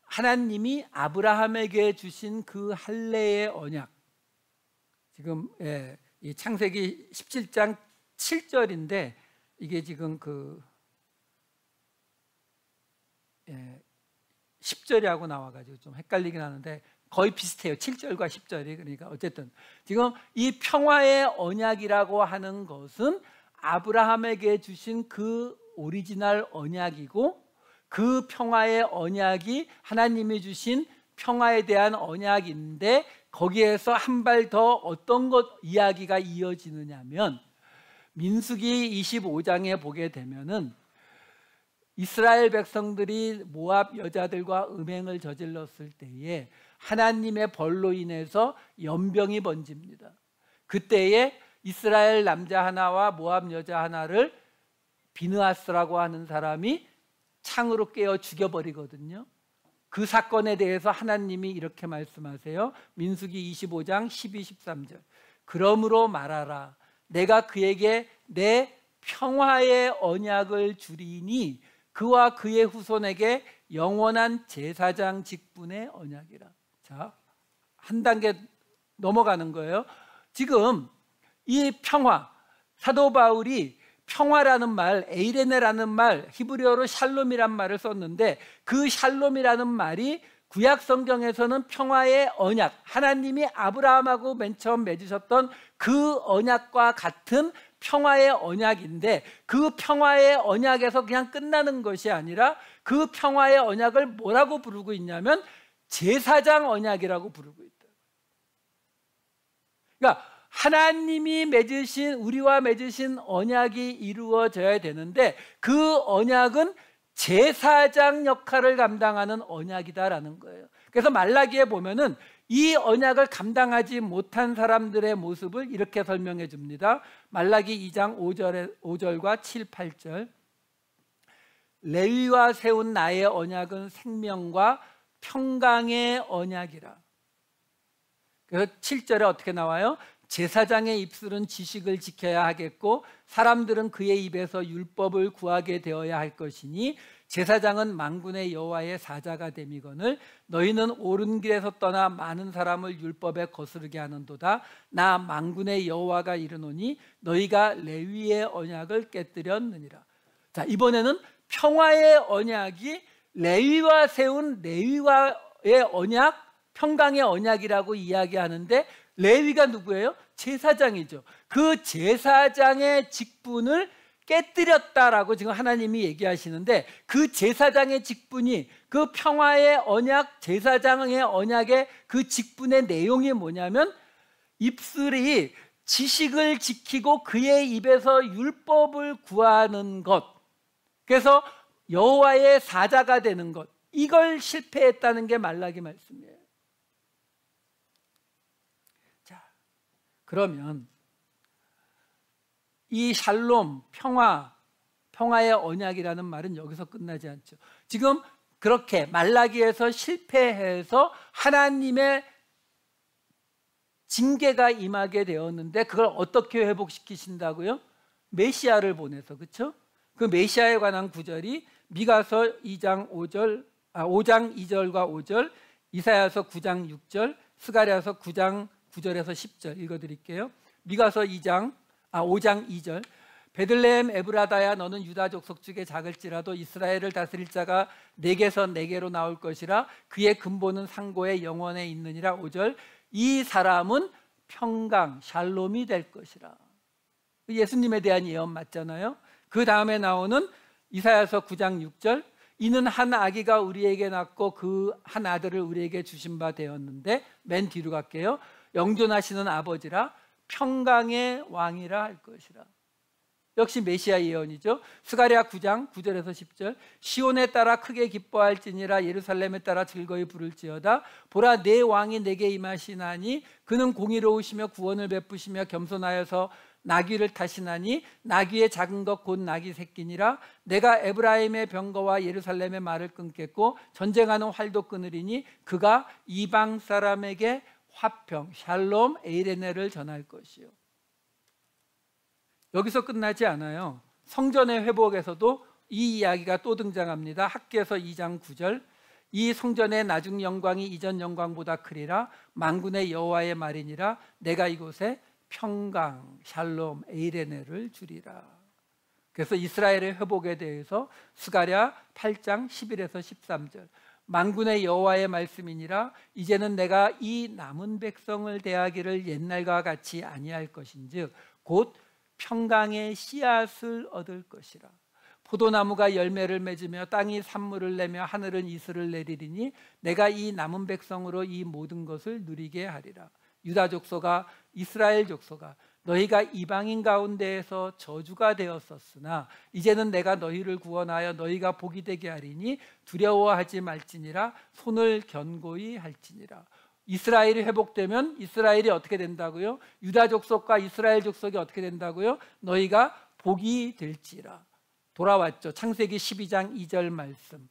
하나님이 아브라함에게 주신 그 할례의 언약, 지금 이 창세기 17장 7절인데 이게 지금 그 10절이라고 나와가지고 좀 헷갈리긴 하는데 거의 비슷해요. 7절과 10절이. 그러니까 어쨌든 지금 이 평화의 언약이라고 하는 것은 아브라함에게 주신 그 오리지널 언약이고, 그 평화의 언약이 하나님이 주신 평화에 대한 언약인데, 거기에서 한 발 더 어떤 것 이야기가 이어지느냐면 민수기 25장에 보게 되면은 이스라엘 백성들이 모압 여자들과 음행을 저질렀을 때에 하나님의 벌로 인해서 연병이 번집니다. 그때에 이스라엘 남자 하나와 모압 여자 하나를 비느하스라고 하는 사람이 창으로 깨어 죽여버리거든요. 그 사건에 대해서 하나님이 이렇게 말씀하세요. 민수기 25장 12, 13절. 그러므로 말하라. 내가 그에게 내 평화의 언약을 주리니 그와 그의 후손에게 영원한 제사장 직분의 언약이라. 자, 한 단계 넘어가는 거예요. 지금 이 평화, 사도 바울이 평화라는 말, 에이레네라는 말, 히브리어로 샬롬이란 말을 썼는데 그 샬롬이라는 말이 구약 성경에서는 평화의 언약, 하나님이 아브라함하고 맨 처음 맺으셨던 그 언약과 같은 평화의 언약인데, 그 평화의 언약에서 그냥 끝나는 것이 아니라 그 평화의 언약을 뭐라고 부르고 있냐면 제사장 언약이라고 부르고 있다. 그러니까 하나님이 맺으신, 우리와 맺으신 언약이 이루어져야 되는데 그 언약은 제사장 역할을 감당하는 언약이다라는 거예요. 그래서 말라기에 보면은 이 언약을 감당하지 못한 사람들의 모습을 이렇게 설명해 줍니다. 말라기 2장 5절과 7, 8절. 레위와 세운 나의 언약은 생명과 평강의 언약이라. 그래서 7절에 어떻게 나와요? 제사장의 입술은 지식을 지켜야 하겠고 사람들은 그의 입에서 율법을 구하게 되어야 할 것이니 제사장은 만군의 여호와의 사자가 됨이거늘 너희는 옳은 길에서 떠나 많은 사람을 율법에 거스르게 하는도다. 나 만군의 여호와가 이르노니 너희가 레위의 언약을 깨뜨렸느니라. 자, 이번에는 평화의 언약이 레위와 세운 레위와의 언약, 평강의 언약이라고 이야기하는데 레위가 누구예요? 제사장이죠. 그 제사장의 직분을 깨뜨렸다라고 지금 하나님이 얘기하시는데, 그 제사장의 직분이, 그 평화의 언약, 제사장의 언약의 그 직분의 내용이 뭐냐면 입술이 지식을 지키고 그의 입에서 율법을 구하는 것, 그래서 여호와의 사자가 되는 것, 이걸 실패했다는 게 말라기 말씀이에요. 자, 그러면 이 샬롬, 평화의 언약이라는 말은 여기서 끝나지 않죠. 지금 그렇게 말라기에서 실패해서 하나님의 징계가 임하게 되었는데 그걸 어떻게 회복시키신다고요? 메시아를 보내서, 그렇죠? 그 메시아에 관한 구절이 미가서 5장 2절과 5절, 이사야서 9장 6절, 스가랴서 9장 9절에서 10절 읽어드릴게요. 미가서 5장 2절. 베들레헴 에브라다야 너는 유다 족속 중에 작을지라도 이스라엘을 다스릴 자가 내게서 내게로 나올 것이라. 그의 근본은 상고의 영원에 있느니라. 5절. 이 사람은 평강, 샬롬이 될 것이라. 예수님에 대한 예언 맞잖아요. 그 다음에 나오는 이사야서 9장 6절. 이는 한 아기가 우리에게 낳고 그 한 아들을 우리에게 주신 바 되었는데, 맨 뒤로 갈게요. 영존하시는 아버지라 평강의 왕이라 할 것이라. 역시 메시아 예언이죠. 스가랴 9장 9절에서 10절. 시온에 따라 크게 기뻐할지니라. 예루살렘에 따라 즐거이 부를지어다. 보라, 내 왕이 내게 임하시나니 그는 공의로우시며 구원을 베푸시며 겸손하여서 나귀를 타시나니 나귀의 작은 것 곧 나귀 새끼니라. 내가 에브라임의 병거와 예루살렘의 말을 끊겠고 전쟁하는 활도 끊으리니 그가 이방 사람에게 화평, 샬롬, 에이레네를 전할 것이요. 여기서 끝나지 않아요. 성전의 회복에서도 이 이야기가 또 등장합니다. 학개서 2장 9절. 이 성전의 나중 영광이 이전 영광보다 크리라. 만군의 여호와의 말이니라. 내가 이곳에 평강, 샬롬, 에이레네를 주리라. 그래서 이스라엘의 회복에 대해서 스가랴 8장 11에서 13절. 만군의 여호와의 말씀이니라. 이제는 내가 이 남은 백성을 대하기를 옛날과 같이 아니할 것인즉 곧 평강의 씨앗을 얻을 것이라. 포도나무가 열매를 맺으며 땅이 산물을 내며 하늘은 이슬을 내리리니 내가 이 남은 백성으로 이 모든 것을 누리게 하리라. 유다 족속아, 이스라엘 족속아, 너희가 이방인 가운데에서 저주가 되었었으나 이제는 내가 너희를 구원하여 너희가 복이 되게 하리니 두려워하지 말지니라. 손을 견고히 할지니라. 이스라엘이 회복되면 이스라엘이 어떻게 된다고요? 유다 족속과 이스라엘 족속이 어떻게 된다고요? 너희가 복이 될지라. 돌아왔죠. 창세기 12장 2절 말씀.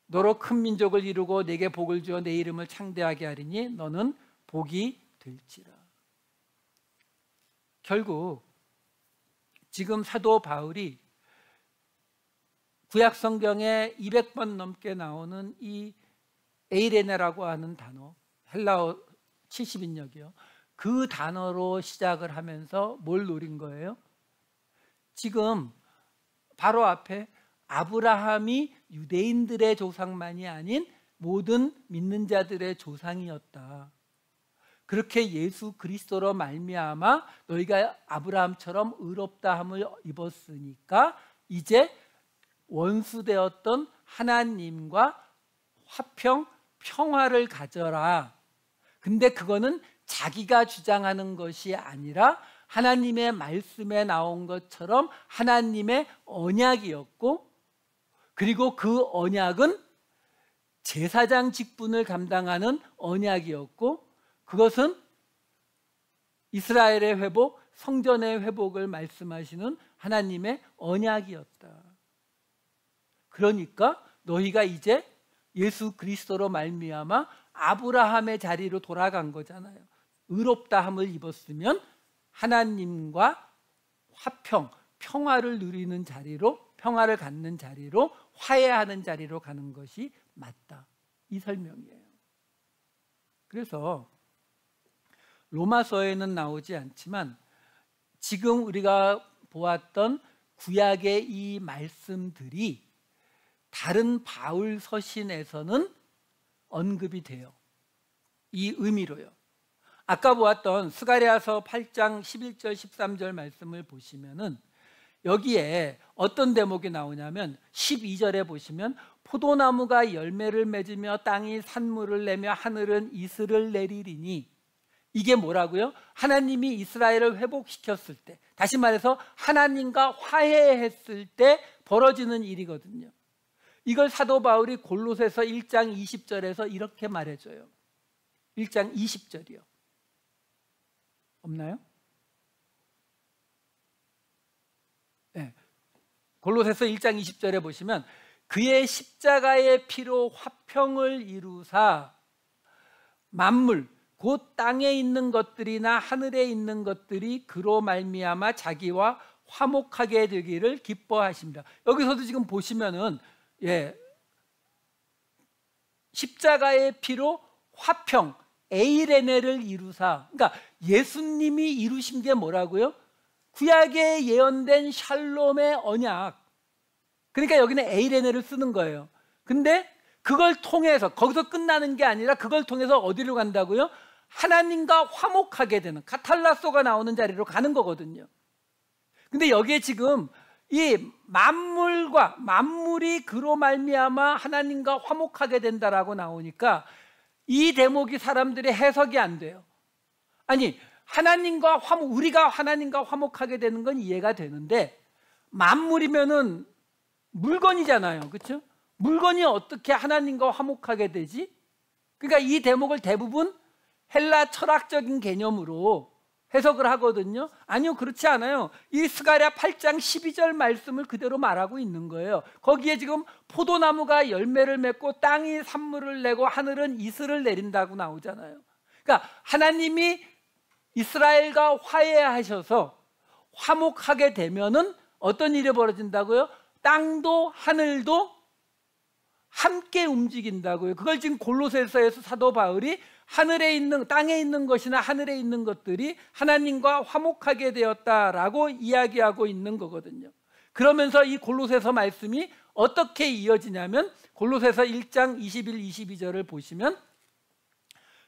너로 큰 민족을 이루고 내게 복을 주어 내 이름을 창대하게 하리니 너는 복이 될지라. 결국 지금 사도 바울이 구약 성경에 200번 넘게 나오는 이 에이레네라고 하는 단어, 헬라어 70인역이요. 그 단어로 시작을 하면서 뭘 노린 거예요? 지금 바로 앞에 아브라함이 유대인들의 조상만이 아닌 모든 믿는 자들의 조상이었다. 그렇게 예수 그리스도로 말미암아 너희가 아브라함처럼 의롭다함을 입었으니까 이제 원수되었던 하나님과 화평, 평화를 가져라. 근데 그거는 자기가 주장하는 것이 아니라 하나님의 말씀에 나온 것처럼 하나님의 언약이었고, 그리고 그 언약은 제사장 직분을 감당하는 언약이었고, 그것은 이스라엘의 회복, 성전의 회복을 말씀하시는 하나님의 언약이었다. 그러니까 너희가 이제 예수 그리스도로 말미암아 아브라함의 자리로 돌아간 거잖아요. 의롭다함을 입었으면 하나님과 화평, 평화를 누리는 자리로, 평화를 갖는 자리로, 화해하는 자리로 가는 것이 맞다. 이 설명이에요. 그래서 로마서에는 나오지 않지만 지금 우리가 보았던 구약의 이 말씀들이 다른 바울 서신에서는 언급이 돼요. 이 의미로요. 아까 보았던 스가랴서 8장 11절 13절 말씀을 보시면은 여기에 어떤 대목이 나오냐면 12절에 보시면 포도나무가 열매를 맺으며 땅이 산물을 내며 하늘은 이슬을 내리리니, 이게 뭐라고요? 하나님이 이스라엘을 회복시켰을 때, 다시 말해서 하나님과 화해했을 때 벌어지는 일이거든요. 이걸 사도 바울이 골로새서 1장 20절에서 이렇게 말해줘요. 1장 20절이요. 없나요? 네. 골로새서 1장 20절에 보시면 그의 십자가의 피로 화평을 이루사 만물 곧 땅에 있는 것들이나 하늘에 있는 것들이 그로 말미암아 자기와 화목하게 되기를 기뻐하십니다. 여기서도 지금 보시면은 십자가의 피로 화평, 에이레네를 이루사, 그러니까 예수님이 이루신 게 뭐라고요? 구약에 예언된 샬롬의 언약. 그러니까 여기는 에이레네를 쓰는 거예요. 근데 그걸 통해서, 거기서 끝나는 게 아니라 그걸 통해서 어디로 간다고요? 하나님과 화목하게 되는, 카탈라소가 나오는 자리로 가는 거거든요. 근데 여기에 지금 이 만물이 그로 말미암아 하나님과 화목하게 된다라고 나오니까 이 대목이 사람들의 해석이 안 돼요. 아니, 우리가 하나님과 화목하게 되는 건 이해가 되는데, 만물이면은 물건이잖아요. 그렇죠? 물건이 어떻게 하나님과 화목하게 되지? 그러니까 이 대목을 대부분 헬라 철학적인 개념으로 해석을 하거든요. 아니요, 그렇지 않아요. 이 스가랴 8장 12절 말씀을 그대로 말하고 있는 거예요. 거기에 지금 포도나무가 열매를 맺고 땅이 산물을 내고 하늘은 이슬을 내린다고 나오잖아요. 그러니까 하나님이 이스라엘과 화해하셔서 화목하게 되면은 어떤 일이 벌어진다고요? 땅도 하늘도 함께 움직인다고요. 그걸 지금 골로새서에서 사도 바울이 하늘에 있는, 땅에 있는 것이나 하늘에 있는 것들이 하나님과 화목하게 되었다라고 이야기하고 있는 거거든요. 그러면서 이 골로새서 말씀이 어떻게 이어지냐면 골로새서 1장 21, 22절을 보시면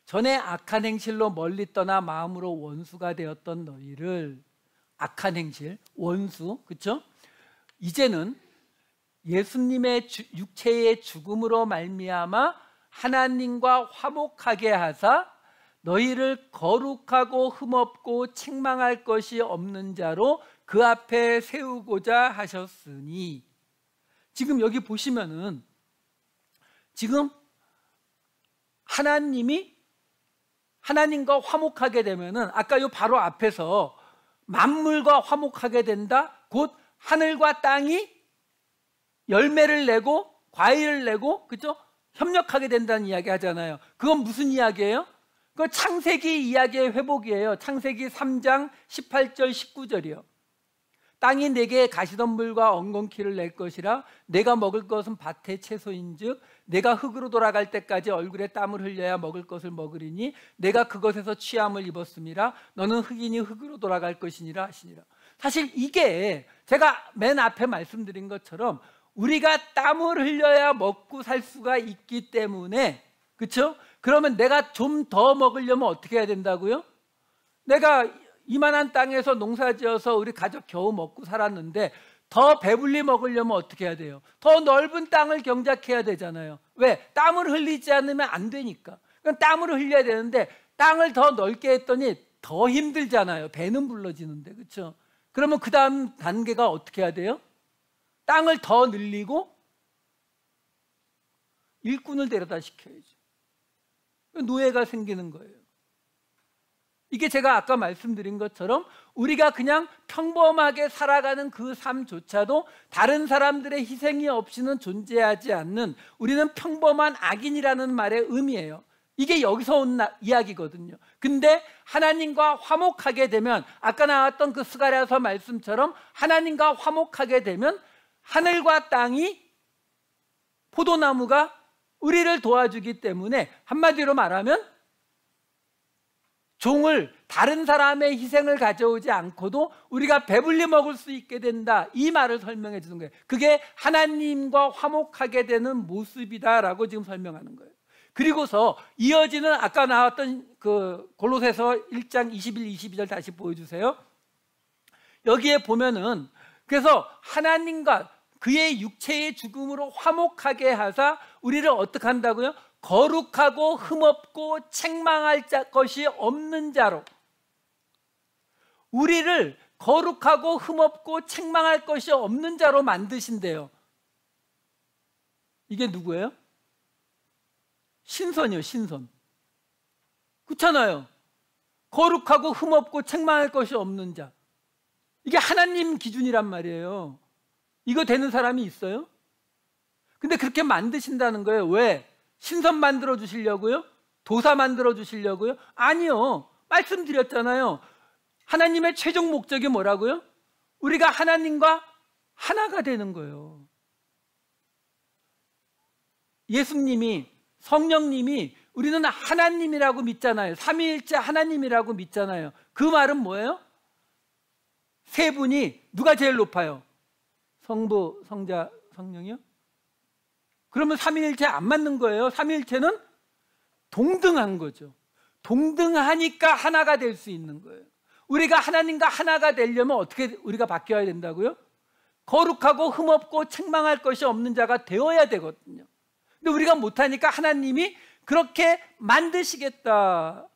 전에 악한 행실로 멀리 떠나 마음으로 원수가 되었던 너희를, 악한 행실, 원수, 그렇죠? 이제는 예수님의 육체의 죽음으로 말미암아 하나님과 화목하게 하사 너희를 거룩하고 흠없고 책망할 것이 없는 자로 그 앞에 세우고자 하셨으니, 지금 여기 보시면은 지금 하나님과 화목하게 되면은 아까 요 바로 앞에서 만물과 화목하게 된다, 곧 하늘과 땅이 열매를 내고 과일을 내고, 그죠? 협력하게 된다는 이야기 하잖아요. 그건 무슨 이야기예요? 그 창세기 이야기의 회복이에요. 창세기 3장 18절 19절이요. 땅이 내게 가시덤불과 엉겅퀴를 낼 것이라 내가 먹을 것은 밭의 채소인즉 내가 흙으로 돌아갈 때까지 얼굴에 땀을 흘려야 먹을 것을 먹으리니 내가 그것에서 취함을 입었음이라 너는 흙이니 흙으로 돌아갈 것이니라 하시니라. 사실 이게 제가 맨 앞에 말씀드린 것처럼 우리가 땀을 흘려야 먹고 살 수가 있기 때문에, 그렇죠? 그러면 내가 좀 더 먹으려면 어떻게 해야 된다고요? 내가 이만한 땅에서 농사지어서 우리 가족 겨우 먹고 살았는데 더 배불리 먹으려면 어떻게 해야 돼요? 더 넓은 땅을 경작해야 되잖아요. 왜? 땀을 흘리지 않으면 안 되니까. 그럼 땀을 흘려야 되는데 땅을 더 넓게 했더니 더 힘들잖아요. 배는 불러지는데, 그렇죠? 그러면 그 다음 단계가 어떻게 해야 돼요? 땅을 더 늘리고 일꾼을 데려다 시켜야죠. 노예가 생기는 거예요. 이게 제가 아까 말씀드린 것처럼 우리가 그냥 평범하게 살아가는 그 삶조차도 다른 사람들의 희생이 없이는 존재하지 않는, 우리는 평범한 악인이라는 말의 의미예요. 이게 여기서 온 이야기거든요. 근데 하나님과 화목하게 되면, 아까 나왔던 그 스가랴서 말씀처럼 하나님과 화목하게 되면 하늘과 땅이, 포도나무가 우리를 도와주기 때문에, 한마디로 말하면 종을, 다른 사람의 희생을 가져오지 않고도 우리가 배불리 먹을 수 있게 된다, 이 말을 설명해 주는 거예요. 그게 하나님과 화목하게 되는 모습이다라고 지금 설명하는 거예요. 그리고서 이어지는 아까 나왔던 그 골로새서 1장 21, 22절 다시 보여주세요. 여기에 보면은 그래서 하나님과 그의 육체의 죽음으로 화목하게 하사 우리를 어떻게 한다고요? 거룩하고 흠없고 책망할 것이 없는 자로, 우리를 거룩하고 흠없고 책망할 것이 없는 자로 만드신대요. 이게 누구예요? 신선이요, 신선. 그렇잖아요. 거룩하고 흠없고 책망할 것이 없는 자. 이게 하나님 기준이란 말이에요. 이거 되는 사람이 있어요? 근데 그렇게 만드신다는 거예요. 왜? 신선 만들어 주시려고요? 도사 만들어 주시려고요? 아니요. 말씀드렸잖아요. 하나님의 최종 목적이 뭐라고요? 우리가 하나님과 하나가 되는 거예요. 예수님이, 성령님이, 우리는 하나님이라고 믿잖아요. 삼위일체 하나님이라고 믿잖아요. 그 말은 뭐예요? 세 분이 누가 제일 높아요? 성부, 성자, 성령이요? 그러면 삼위일체 안 맞는 거예요. 삼위일체는 동등한 거죠. 동등하니까 하나가 될 수 있는 거예요. 우리가 하나님과 하나가 되려면 어떻게 우리가 바뀌어야 된다고요? 거룩하고 흠없고 책망할 것이 없는 자가 되어야 되거든요. 근데 우리가 못하니까 하나님이 그렇게 만드시겠다.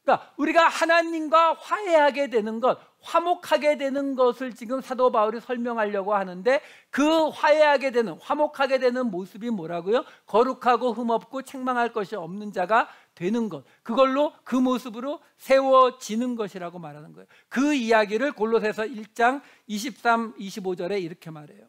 그러니까 우리가 하나님과 화해하게 되는 것, 화목하게 되는 것을 지금 사도 바울이 설명하려고 하는데, 그 화해하게 되는, 화목하게 되는 모습이 뭐라고요? 거룩하고 흠없고 책망할 것이 없는 자가 되는 것, 그걸로, 그 모습으로 세워지는 것이라고 말하는 거예요. 그 이야기를 골로새서 1장 23, 25절에 이렇게 말해요.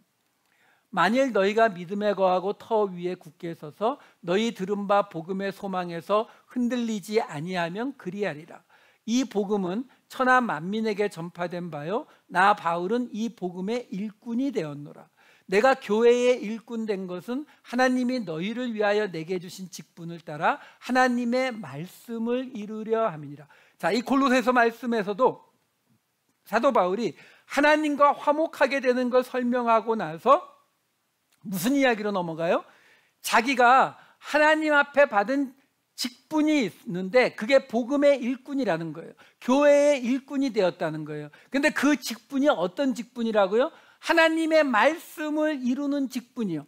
만일 너희가 믿음에 거하고 터 위에 굳게 서서 너희 들은 바 복음의 소망에서 흔들리지 아니하면 그리하리라. 이 복음은 천하 만민에게 전파된 바요 나 바울은 이 복음의 일꾼이 되었노라. 내가 교회의 일꾼 된 것은 하나님이 너희를 위하여 내게 주신 직분을 따라 하나님의 말씀을 이루려 함이니라. 자, 이 골로새서 말씀에서도 사도 바울이 하나님과 화목하게 되는 걸 설명하고 나서 무슨 이야기로 넘어가요? 자기가 하나님 앞에 받은 직분이 있는데 그게 복음의 일꾼이라는 거예요. 교회의 일꾼이 되었다는 거예요. 근데 그 직분이 어떤 직분이라고요? 하나님의 말씀을 이루는 직분이요.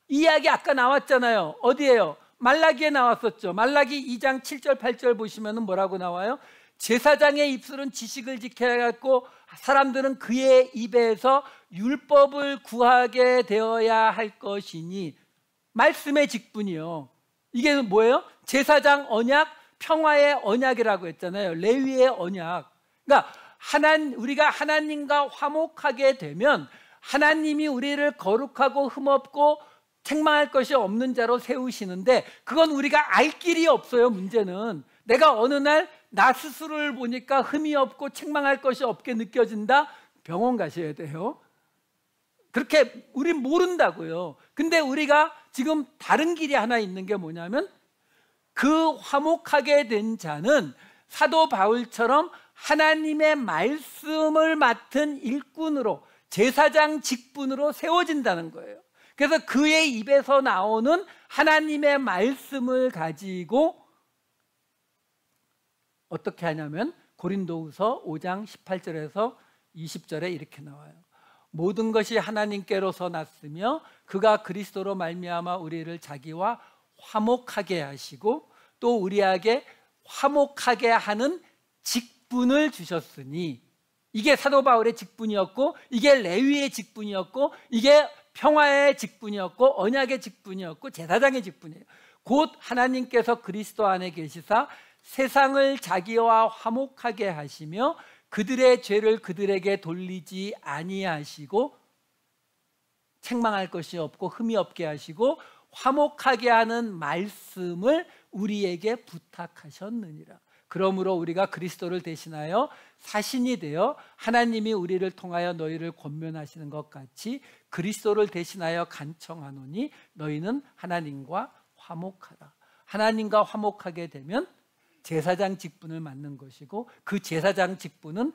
이 이야기 아까 나왔잖아요. 어디예요? 말라기에 나왔었죠. 말라기 2장 7절 8절 보시면 뭐라고 나와요? 제사장의 입술은 지식을 지켜야 했고 사람들은 그의 입에서 율법을 구하게 되어야 할 것이니. 말씀의 직분이요. 이게 뭐예요? 제사장 언약, 평화의 언약이라고 했잖아요. 레위의 언약. 그러니까 우리가 하나님과 화목하게 되면 하나님이 우리를 거룩하고 흠없고 책망할 것이 없는 자로 세우시는데 그건 우리가 알 길이 없어요. 문제는 내가 어느 날 나 스스로를 보니까 흠이 없고 책망할 것이 없게 느껴진다? 병원 가셔야 돼요. 그렇게 우린 모른다고요. 근데 우리가 지금 다른 길이 하나 있는 게 뭐냐면 그 화목하게 된 자는 사도 바울처럼 하나님의 말씀을 맡은 일꾼으로 제사장 직분으로 세워진다는 거예요. 그래서 그의 입에서 나오는 하나님의 말씀을 가지고 어떻게 하냐면 고린도후서 5장 18절에서 20절에 이렇게 나와요. 모든 것이 하나님께로서 났으며 그가 그리스도로 말미암아 우리를 자기와 화목하게 하시고 또 우리에게 화목하게 하는 직분을 주셨으니. 이게 사도 바울의 직분이었고 이게 레위의 직분이었고 이게 평화의 직분이었고 언약의 직분이었고 제사장의 직분이에요. 곧 하나님께서 그리스도 안에 계시사 세상을 자기와 화목하게 하시며 그들의 죄를 그들에게 돌리지 아니하시고 책망할 것이 없고 흠이 없게 하시고 화목하게 하는 말씀을 우리에게 부탁하셨느니라. 그러므로 우리가 그리스도를 대신하여 사신이 되어 하나님이 우리를 통하여 너희를 권면하시는 것 같이 그리스도를 대신하여 간청하노니 너희는 하나님과 화목하라. 하나님과 화목하게 되면 제사장 직분을 맡는 것이고 그 제사장 직분은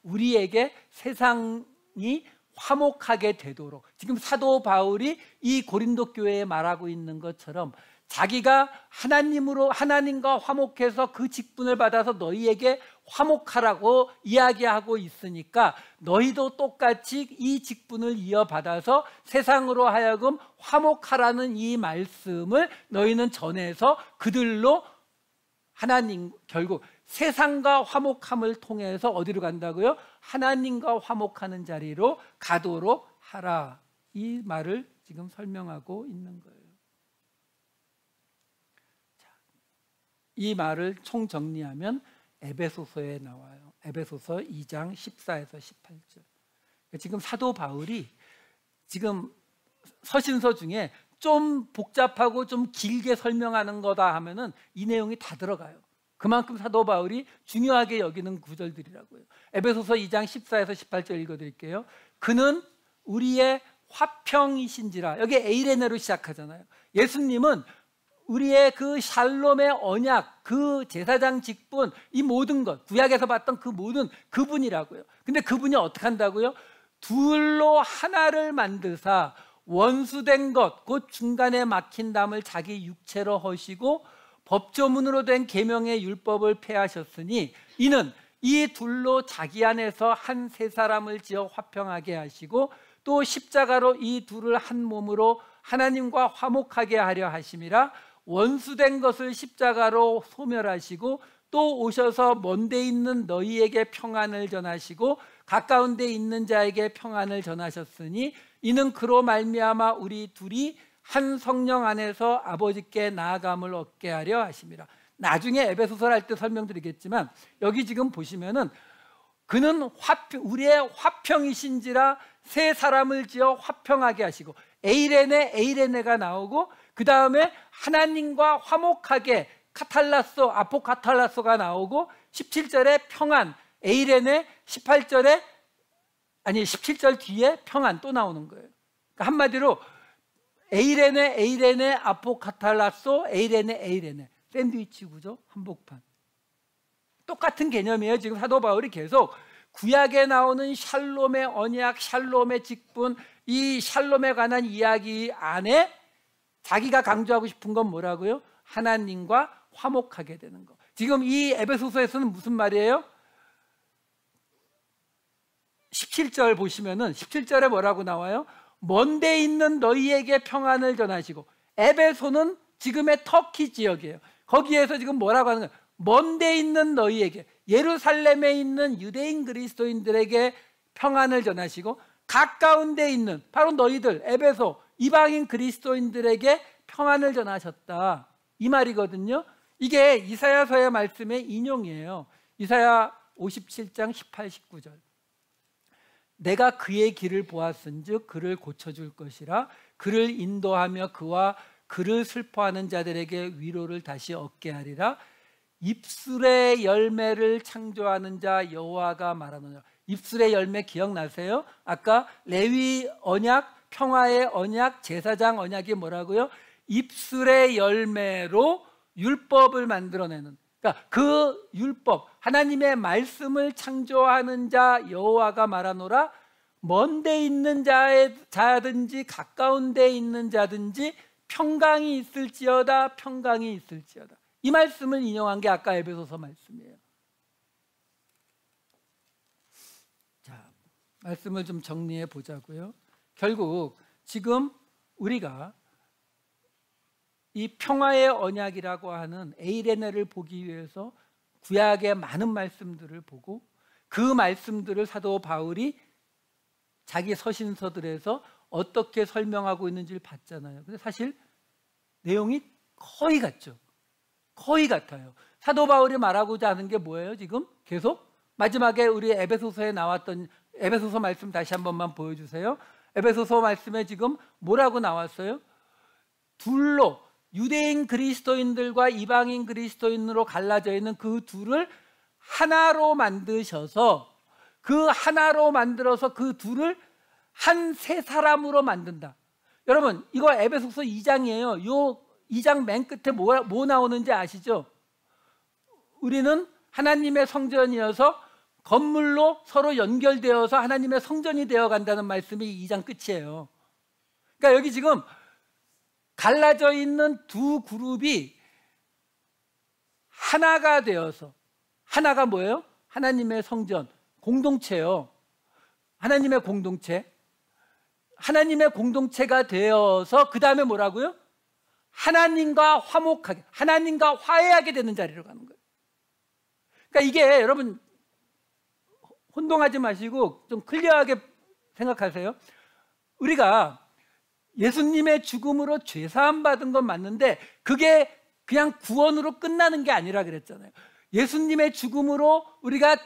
우리에게 세상이 화목하게 되도록, 지금 사도 바울이 이 고린도 교회에 말하고 있는 것처럼 자기가 하나님과 화목해서 그 직분을 받아서 너희에게 화목하라고 이야기하고 있으니까 너희도 똑같이 이 직분을 이어받아서 세상으로 하여금 화목하라는 이 말씀을 너희는 전해서 그들로 결국 세상과 화목함을 통해서 어디로 간다고요? 하나님과 화목하는 자리로 가도록 하라. 이 말을 지금 설명하고 있는 거예요. 이 말을 총정리하면 에베소서에 나와요. 에베소서 2장 14에서 18절. 지금 사도 바울이 지금 서신서 중에 좀 복잡하고 좀 길게 설명하는 거다 하면은 이 내용이 다 들어가요. 그만큼 사도 바울이 중요하게 여기는 구절들이라고요. 에베소서 2장 14에서 18절 읽어드릴게요. 그는 우리의 화평이신지라. 여기 에이레네로 시작하잖아요. 예수님은 우리의 그 샬롬의 언약, 그 제사장 직분, 이 모든 것, 구약에서 봤던 그 모든 그분이라고요. 근데 그분이 어떻게 한다고요? 둘로 하나를 만드사 원수된 것, 곧 중간에 막힌 담을 자기 육체로 허시고 법조문으로 된 계명의 율법을 폐하셨으니 이는 이 둘로 자기 안에서 한 세 사람을 지어 화평하게 하시고 또 십자가로 이 둘을 한 몸으로 하나님과 화목하게 하려 하심이라. 원수된 것을 십자가로 소멸하시고 또 오셔서 먼데 있는 너희에게 평안을 전하시고 가까운 데 있는 자에게 평안을 전하셨으니 이는 그로 말미암아 우리 둘이 한 성령 안에서 아버지께 나아감을 얻게 하려 하심이라. 나중에 에베소서를 할 때 설명드리겠지만 여기 지금 보시면은 그는 우리의 화평이신지라 세 사람을 지어 화평하게 하시고, 에이레네가 나오고, 그 다음에 하나님과 화목하게 카탈라소, 아포카탈라소가 나오고, 17절에 평안, 에이레네, 17절 뒤에 평안 또 나오는 거예요. 그러니까 한마디로 에이레네, 아포카탈라소, 에이레네 샌드위치 구조, 한복판. 똑같은 개념이에요. 지금 사도 바울이 계속 구약에 나오는 샬롬의 언약, 샬롬의 직분, 이 샬롬에 관한 이야기 안에 자기가 강조하고 싶은 건 뭐라고요? 하나님과 화목하게 되는 거. 지금 이 에베소서에서는 무슨 말이에요? 17절 보시면은 17절에 뭐라고 나와요? 먼데 있는 너희에게 평안을 전하시고, 에베소는 지금의 터키 지역이에요. 거기에서 지금 뭐라고 하는 거예요? 먼데 있는 너희에게, 예루살렘에 있는 유대인 그리스도인들에게 평안을 전하시고, 가까운 데 있는 바로 너희들 에베소 이방인 그리스도인들에게 평안을 전하셨다, 이 말이거든요. 이게 이사야서의 말씀의 인용이에요. 이사야 57장 18, 19절. 내가 그의 길을 보았은즉 그를 고쳐줄 것이라. 그를 인도하며 그와 그를 슬퍼하는 자들에게 위로를 다시 얻게 하리라. 입술의 열매를 창조하는 자 여호와가 말하노라. 입술의 열매 기억나세요? 아까 레위 언약, 평화의 언약, 제사장 언약이 뭐라고요? 입술의 열매로 율법을 만들어내는, 그러니까 그 율법, 하나님의 말씀을 창조하는 자 여호와가 말하노라. 먼데 있는 자든지 가까운 데 있는 자든지 평강이 있을지어다, 평강이 있을지어다. 이 말씀을 인용한 게 아까 에베소서 말씀이에요. 자, 말씀을 좀 정리해 보자고요. 결국 지금 우리가 이 평화의 언약이라고 하는 에이레네를 보기 위해서 구약의 많은 말씀들을 보고, 그 말씀들을 사도 바울이 자기 서신서들에서 어떻게 설명하고 있는지를 봤잖아요. 근데 사실 내용이 거의 같죠. 거의 같아요. 사도 바울이 말하고자 하는 게 뭐예요? 지금 계속 마지막에 우리 에베소서에 나왔던 에베소서 말씀 다시 한 번만 보여주세요. 에베소서 말씀에 지금 뭐라고 나왔어요? 둘로, 유대인 그리스도인들과 이방인 그리스도인으로 갈라져 있는 그 둘을 하나로 만드셔서, 그 하나로 만들어서 그 둘을 한 세 사람으로 만든다. 여러분, 이거 에베소서 2장이에요. 요 2장 맨 끝에 뭐 나오는지 아시죠? 우리는 하나님의 성전이어서 건물로 서로 연결되어서 하나님의 성전이 되어 간다는 말씀이 2장 끝이에요. 그러니까 여기 지금 갈라져 있는 두 그룹이 하나가 되어서, 하나가 뭐예요? 하나님의 성전, 공동체요. 하나님의 공동체. 하나님의 공동체가 되어서 그 다음에 뭐라고요? 하나님과 화목하게, 하나님과 화해하게 되는 자리로 가는 거예요. 그러니까 이게 여러분 혼동하지 마시고 좀 클리어하게 생각하세요. 우리가 예수님의 죽음으로 죄사함 받은 건 맞는데 그게 그냥 구원으로 끝나는 게 아니라 그랬잖아요. 예수님의 죽음으로 우리가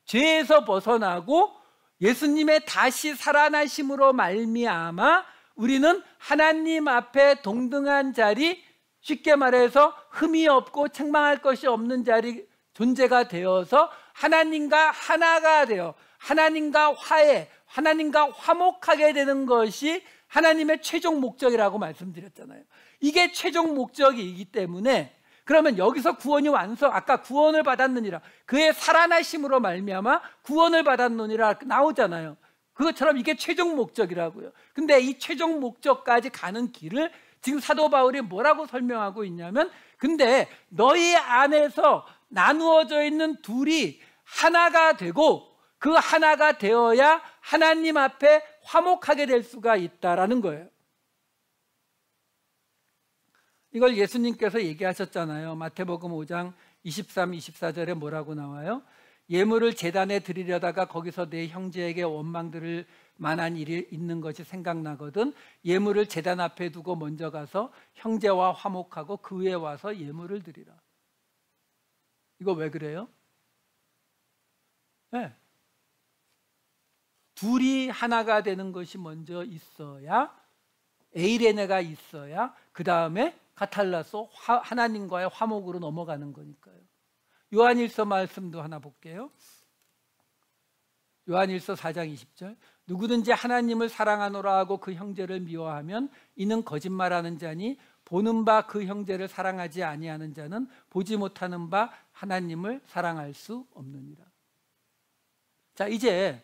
죄에서 벗어나고 예수님의 다시 살아나심으로 말미암아 우리는 하나님 앞에 동등한 자리, 쉽게 말해서 흠이 없고 책망할 것이 없는 자리, 존재가 되어서 하나님과 하나가 되어 하나님과 화해, 하나님과 화목하게 되는 것이 하나님의 최종 목적이라고 말씀드렸잖아요. 이게 최종 목적이기 때문에 그러면 여기서 구원이 완성, 아까 구원을 받았느니라, 그의 살아나심으로 말미암아 구원을 받았느니라 나오잖아요. 그것처럼 이게 최종 목적이라고요. 근데 이 최종 목적까지 가는 길을 지금 사도 바울이 뭐라고 설명하고 있냐면, 근데 너희 안에서 나누어져 있는 둘이 하나가 되고 그 하나가 되어야 하나님 앞에 화목하게 될 수가 있다라는 거예요. 이걸 예수님께서 얘기하셨잖아요. 마태복음 5장 23, 24절에 뭐라고 나와요? 예물을 제단에 드리려다가 거기서 내 형제에게 원망 들을 만한 일이 있는 것이 생각나거든 예물을 제단 앞에 두고 먼저 가서 형제와 화목하고 그 후에 와서 예물을 드리라. 이거 왜 그래요? 네. 둘이 하나가 되는 것이 먼저 있어야, 에이레네가 있어야 그 다음에 카탈라소, 하나님과의 화목으로 넘어가는 거니까요. 요한일서 말씀도 하나 볼게요. 요한일서 4장 20절. 누구든지 하나님을 사랑하노라 하고 그 형제를 미워하면 이는 거짓말하는 자니 보는 바 그 형제를 사랑하지 아니하는 자는 보지 못하는 바 하나님을 사랑할 수 없느니라. 자, 이제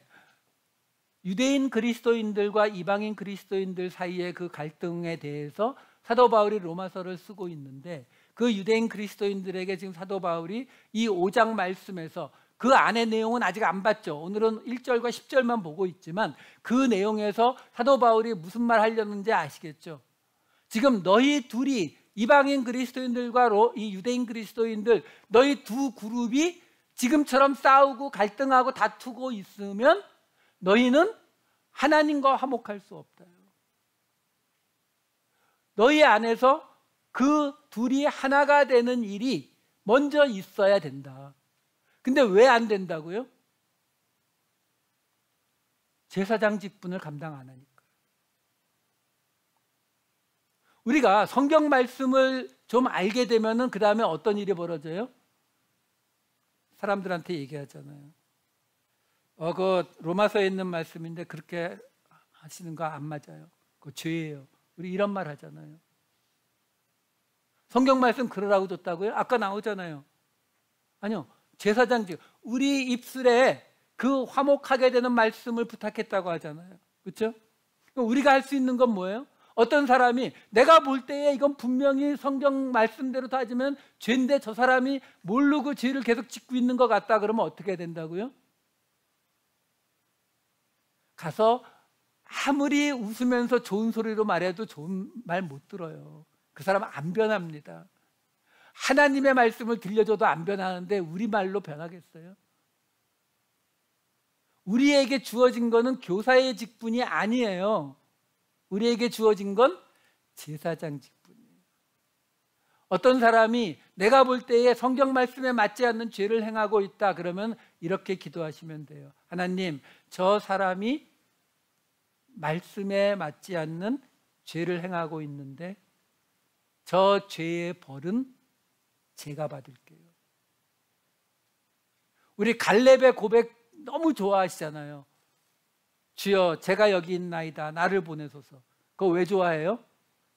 유대인 그리스도인들과 이방인 그리스도인들 사이의 그 갈등에 대해서 사도 바울이 로마서를 쓰고 있는데, 그 유대인 그리스도인들에게 지금 사도 바울이 이 5장 말씀에서 그 안의 내용은 아직 안 봤죠. 오늘은 1절과 10절만 보고 있지만 그 내용에서 사도 바울이 무슨 말 하려는지 아시겠죠? 지금 너희 둘이, 이방인 그리스도인들과 이 유대인 그리스도인들, 너희 두 그룹이 지금처럼 싸우고 갈등하고 다투고 있으면 너희는 하나님과 화목할 수 없다. 너희 안에서 그 둘이 하나가 되는 일이 먼저 있어야 된다. 근데 왜 안 된다고요? 제사장 직분을 감당 안 하니까. 우리가 성경 말씀을 좀 알게 되면은 그 다음에 어떤 일이 벌어져요? 사람들한테 얘기하잖아요. 그 로마서에 있는 말씀인데 그렇게 하시는 거 안 맞아요. 그거 죄예요. 우리 이런 말 하잖아요. 성경 말씀 그러라고 줬다고요? 아까 나오잖아요. 아니요. 제사장직, 우리 입술에 그 화목하게 되는 말씀을 부탁했다고 하잖아요. 그렇죠? 우리가 할 수 있는 건 뭐예요? 어떤 사람이 내가 볼 때에 이건 분명히 성경 말씀대로 따지면 죄인데 저 사람이 모르고 죄를 계속 짓고 있는 것 같다 그러면 어떻게 된다고요? 가서 아무리 웃으면서 좋은 소리로 말해도 좋은 말 못 들어요. 그 사람은 안 변합니다. 하나님의 말씀을 들려줘도 안 변하는데 우리 말로 변하겠어요? 우리에게 주어진 거는 교사의 직분이 아니에요. 우리에게 주어진 건 제사장 직분이에요. 어떤 사람이 내가 볼 때에 성경 말씀에 맞지 않는 죄를 행하고 있다 그러면 이렇게 기도하시면 돼요. 하나님, 저 사람이 말씀에 맞지 않는 죄를 행하고 있는데 저 죄의 벌은 제가 받을게요. 우리 갈렙의 고백 너무 좋아하시잖아요. 주여, 제가 여기 있나이다. 나를 보내소서. 그거 왜 좋아해요?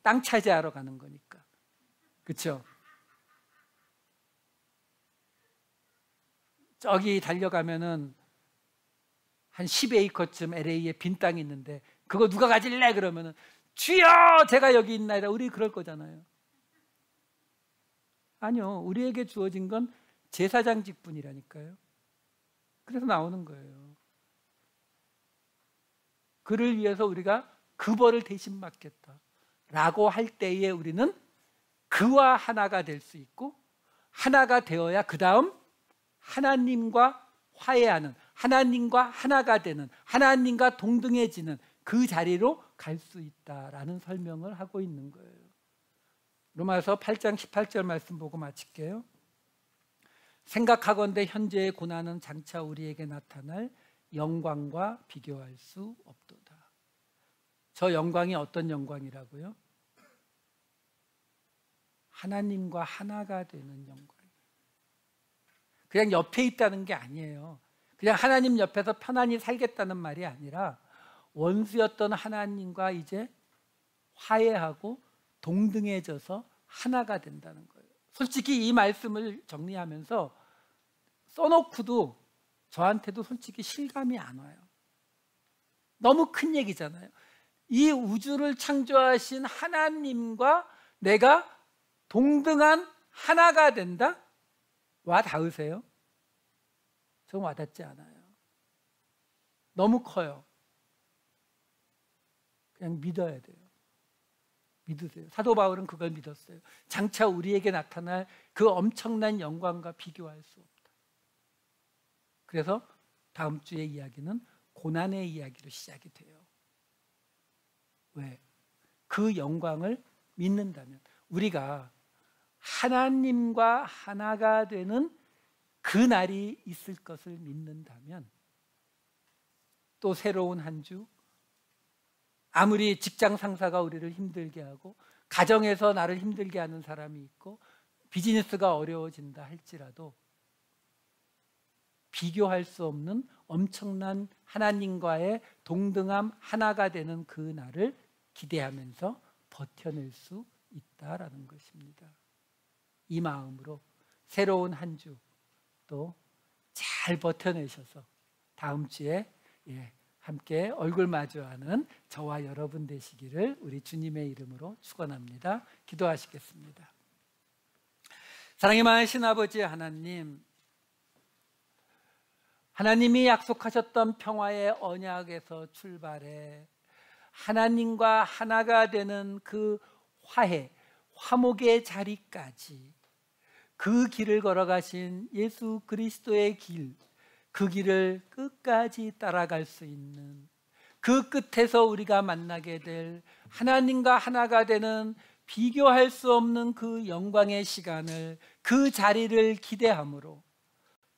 땅 차지하러 가는 거니까. 그렇죠? 저기 달려가면은 한 10에이커쯤 LA에 빈 땅이 있는데 그거 누가 가질래? 그러면은 주여, 제가 여기 있나이다. 우리 그럴 거잖아요. 아니요. 우리에게 주어진 건 제사장 직분이라니까요. 그래서 나오는 거예요. 그를 위해서 우리가 그 벌을 대신 받겠다 라고 할 때에 우리는 그와 하나가 될 수 있고, 하나가 되어야 그 다음 하나님과 화해하는, 하나님과 하나가 되는, 하나님과 동등해지는 그 자리로 갈 수 있다라는 설명을 하고 있는 거예요. 로마서 8장 18절 말씀 보고 마칠게요. 생각하건대 현재의 고난은 장차 우리에게 나타날 영광과 비교할 수 없도다. 저 영광이 어떤 영광이라고요? 하나님과 하나가 되는 영광이에요. 그냥 옆에 있다는 게 아니에요. 그냥 하나님 옆에서 편안히 살겠다는 말이 아니라 원수였던 하나님과 이제 화해하고 동등해져서 하나가 된다는 거예요. 솔직히 이 말씀을 정리하면서 써놓고도 저한테도 솔직히 실감이 안 와요. 너무 큰 얘기잖아요. 이 우주를 창조하신 하나님과 내가 동등한 하나가 된다? 와 닿으세요? 전 와닿지 않아요. 너무 커요. 그냥 믿어야 돼요. 믿으세요. 사도 바울은 그걸 믿었어요. 장차 우리에게 나타날 그 엄청난 영광과 비교할 수 없다. 그래서 다음 주의 이야기는 고난의 이야기로 시작이 돼요. 왜? 그 영광을 믿는다면, 우리가 하나님과 하나가 되는 그 날이 있을 것을 믿는다면 또 새로운 한 주, 아무리 직장 상사가 우리를 힘들게 하고 가정에서 나를 힘들게 하는 사람이 있고 비즈니스가 어려워진다 할지라도 비교할 수 없는 엄청난 하나님과의 동등함 하나가 되는 그 날을 기대하면서 버텨낼 수 있다라는 것입니다. 이 마음으로 새로운 한 주 또 잘 버텨내셔서 다음 주에 함께 얼굴 마주하는 저와 여러분 되시기를 우리 주님의 이름으로 축원합니다. 기도하시겠습니다. 사랑이 많으신 아버지 하나님, 하나님이 약속하셨던 평화의 언약에서 출발해 하나님과 하나가 되는 그 화해, 화목의 자리까지 그 길을 걸어가신 예수 그리스도의 길, 그 길을 끝까지 따라갈 수 있는 그 끝에서 우리가 만나게 될 하나님과 하나가 되는 비교할 수 없는 그 영광의 시간을, 그 자리를 기대함으로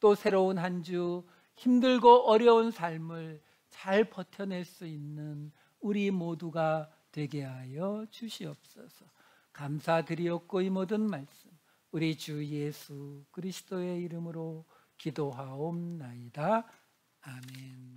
또 새로운 한 주 힘들고 어려운 삶을 잘 버텨낼 수 있는 우리 모두가 되게 하여 주시옵소서. 감사드리옵고 이 모든 말씀 우리 주 예수 그리스도의 이름으로 기도하옵나이다. 아멘.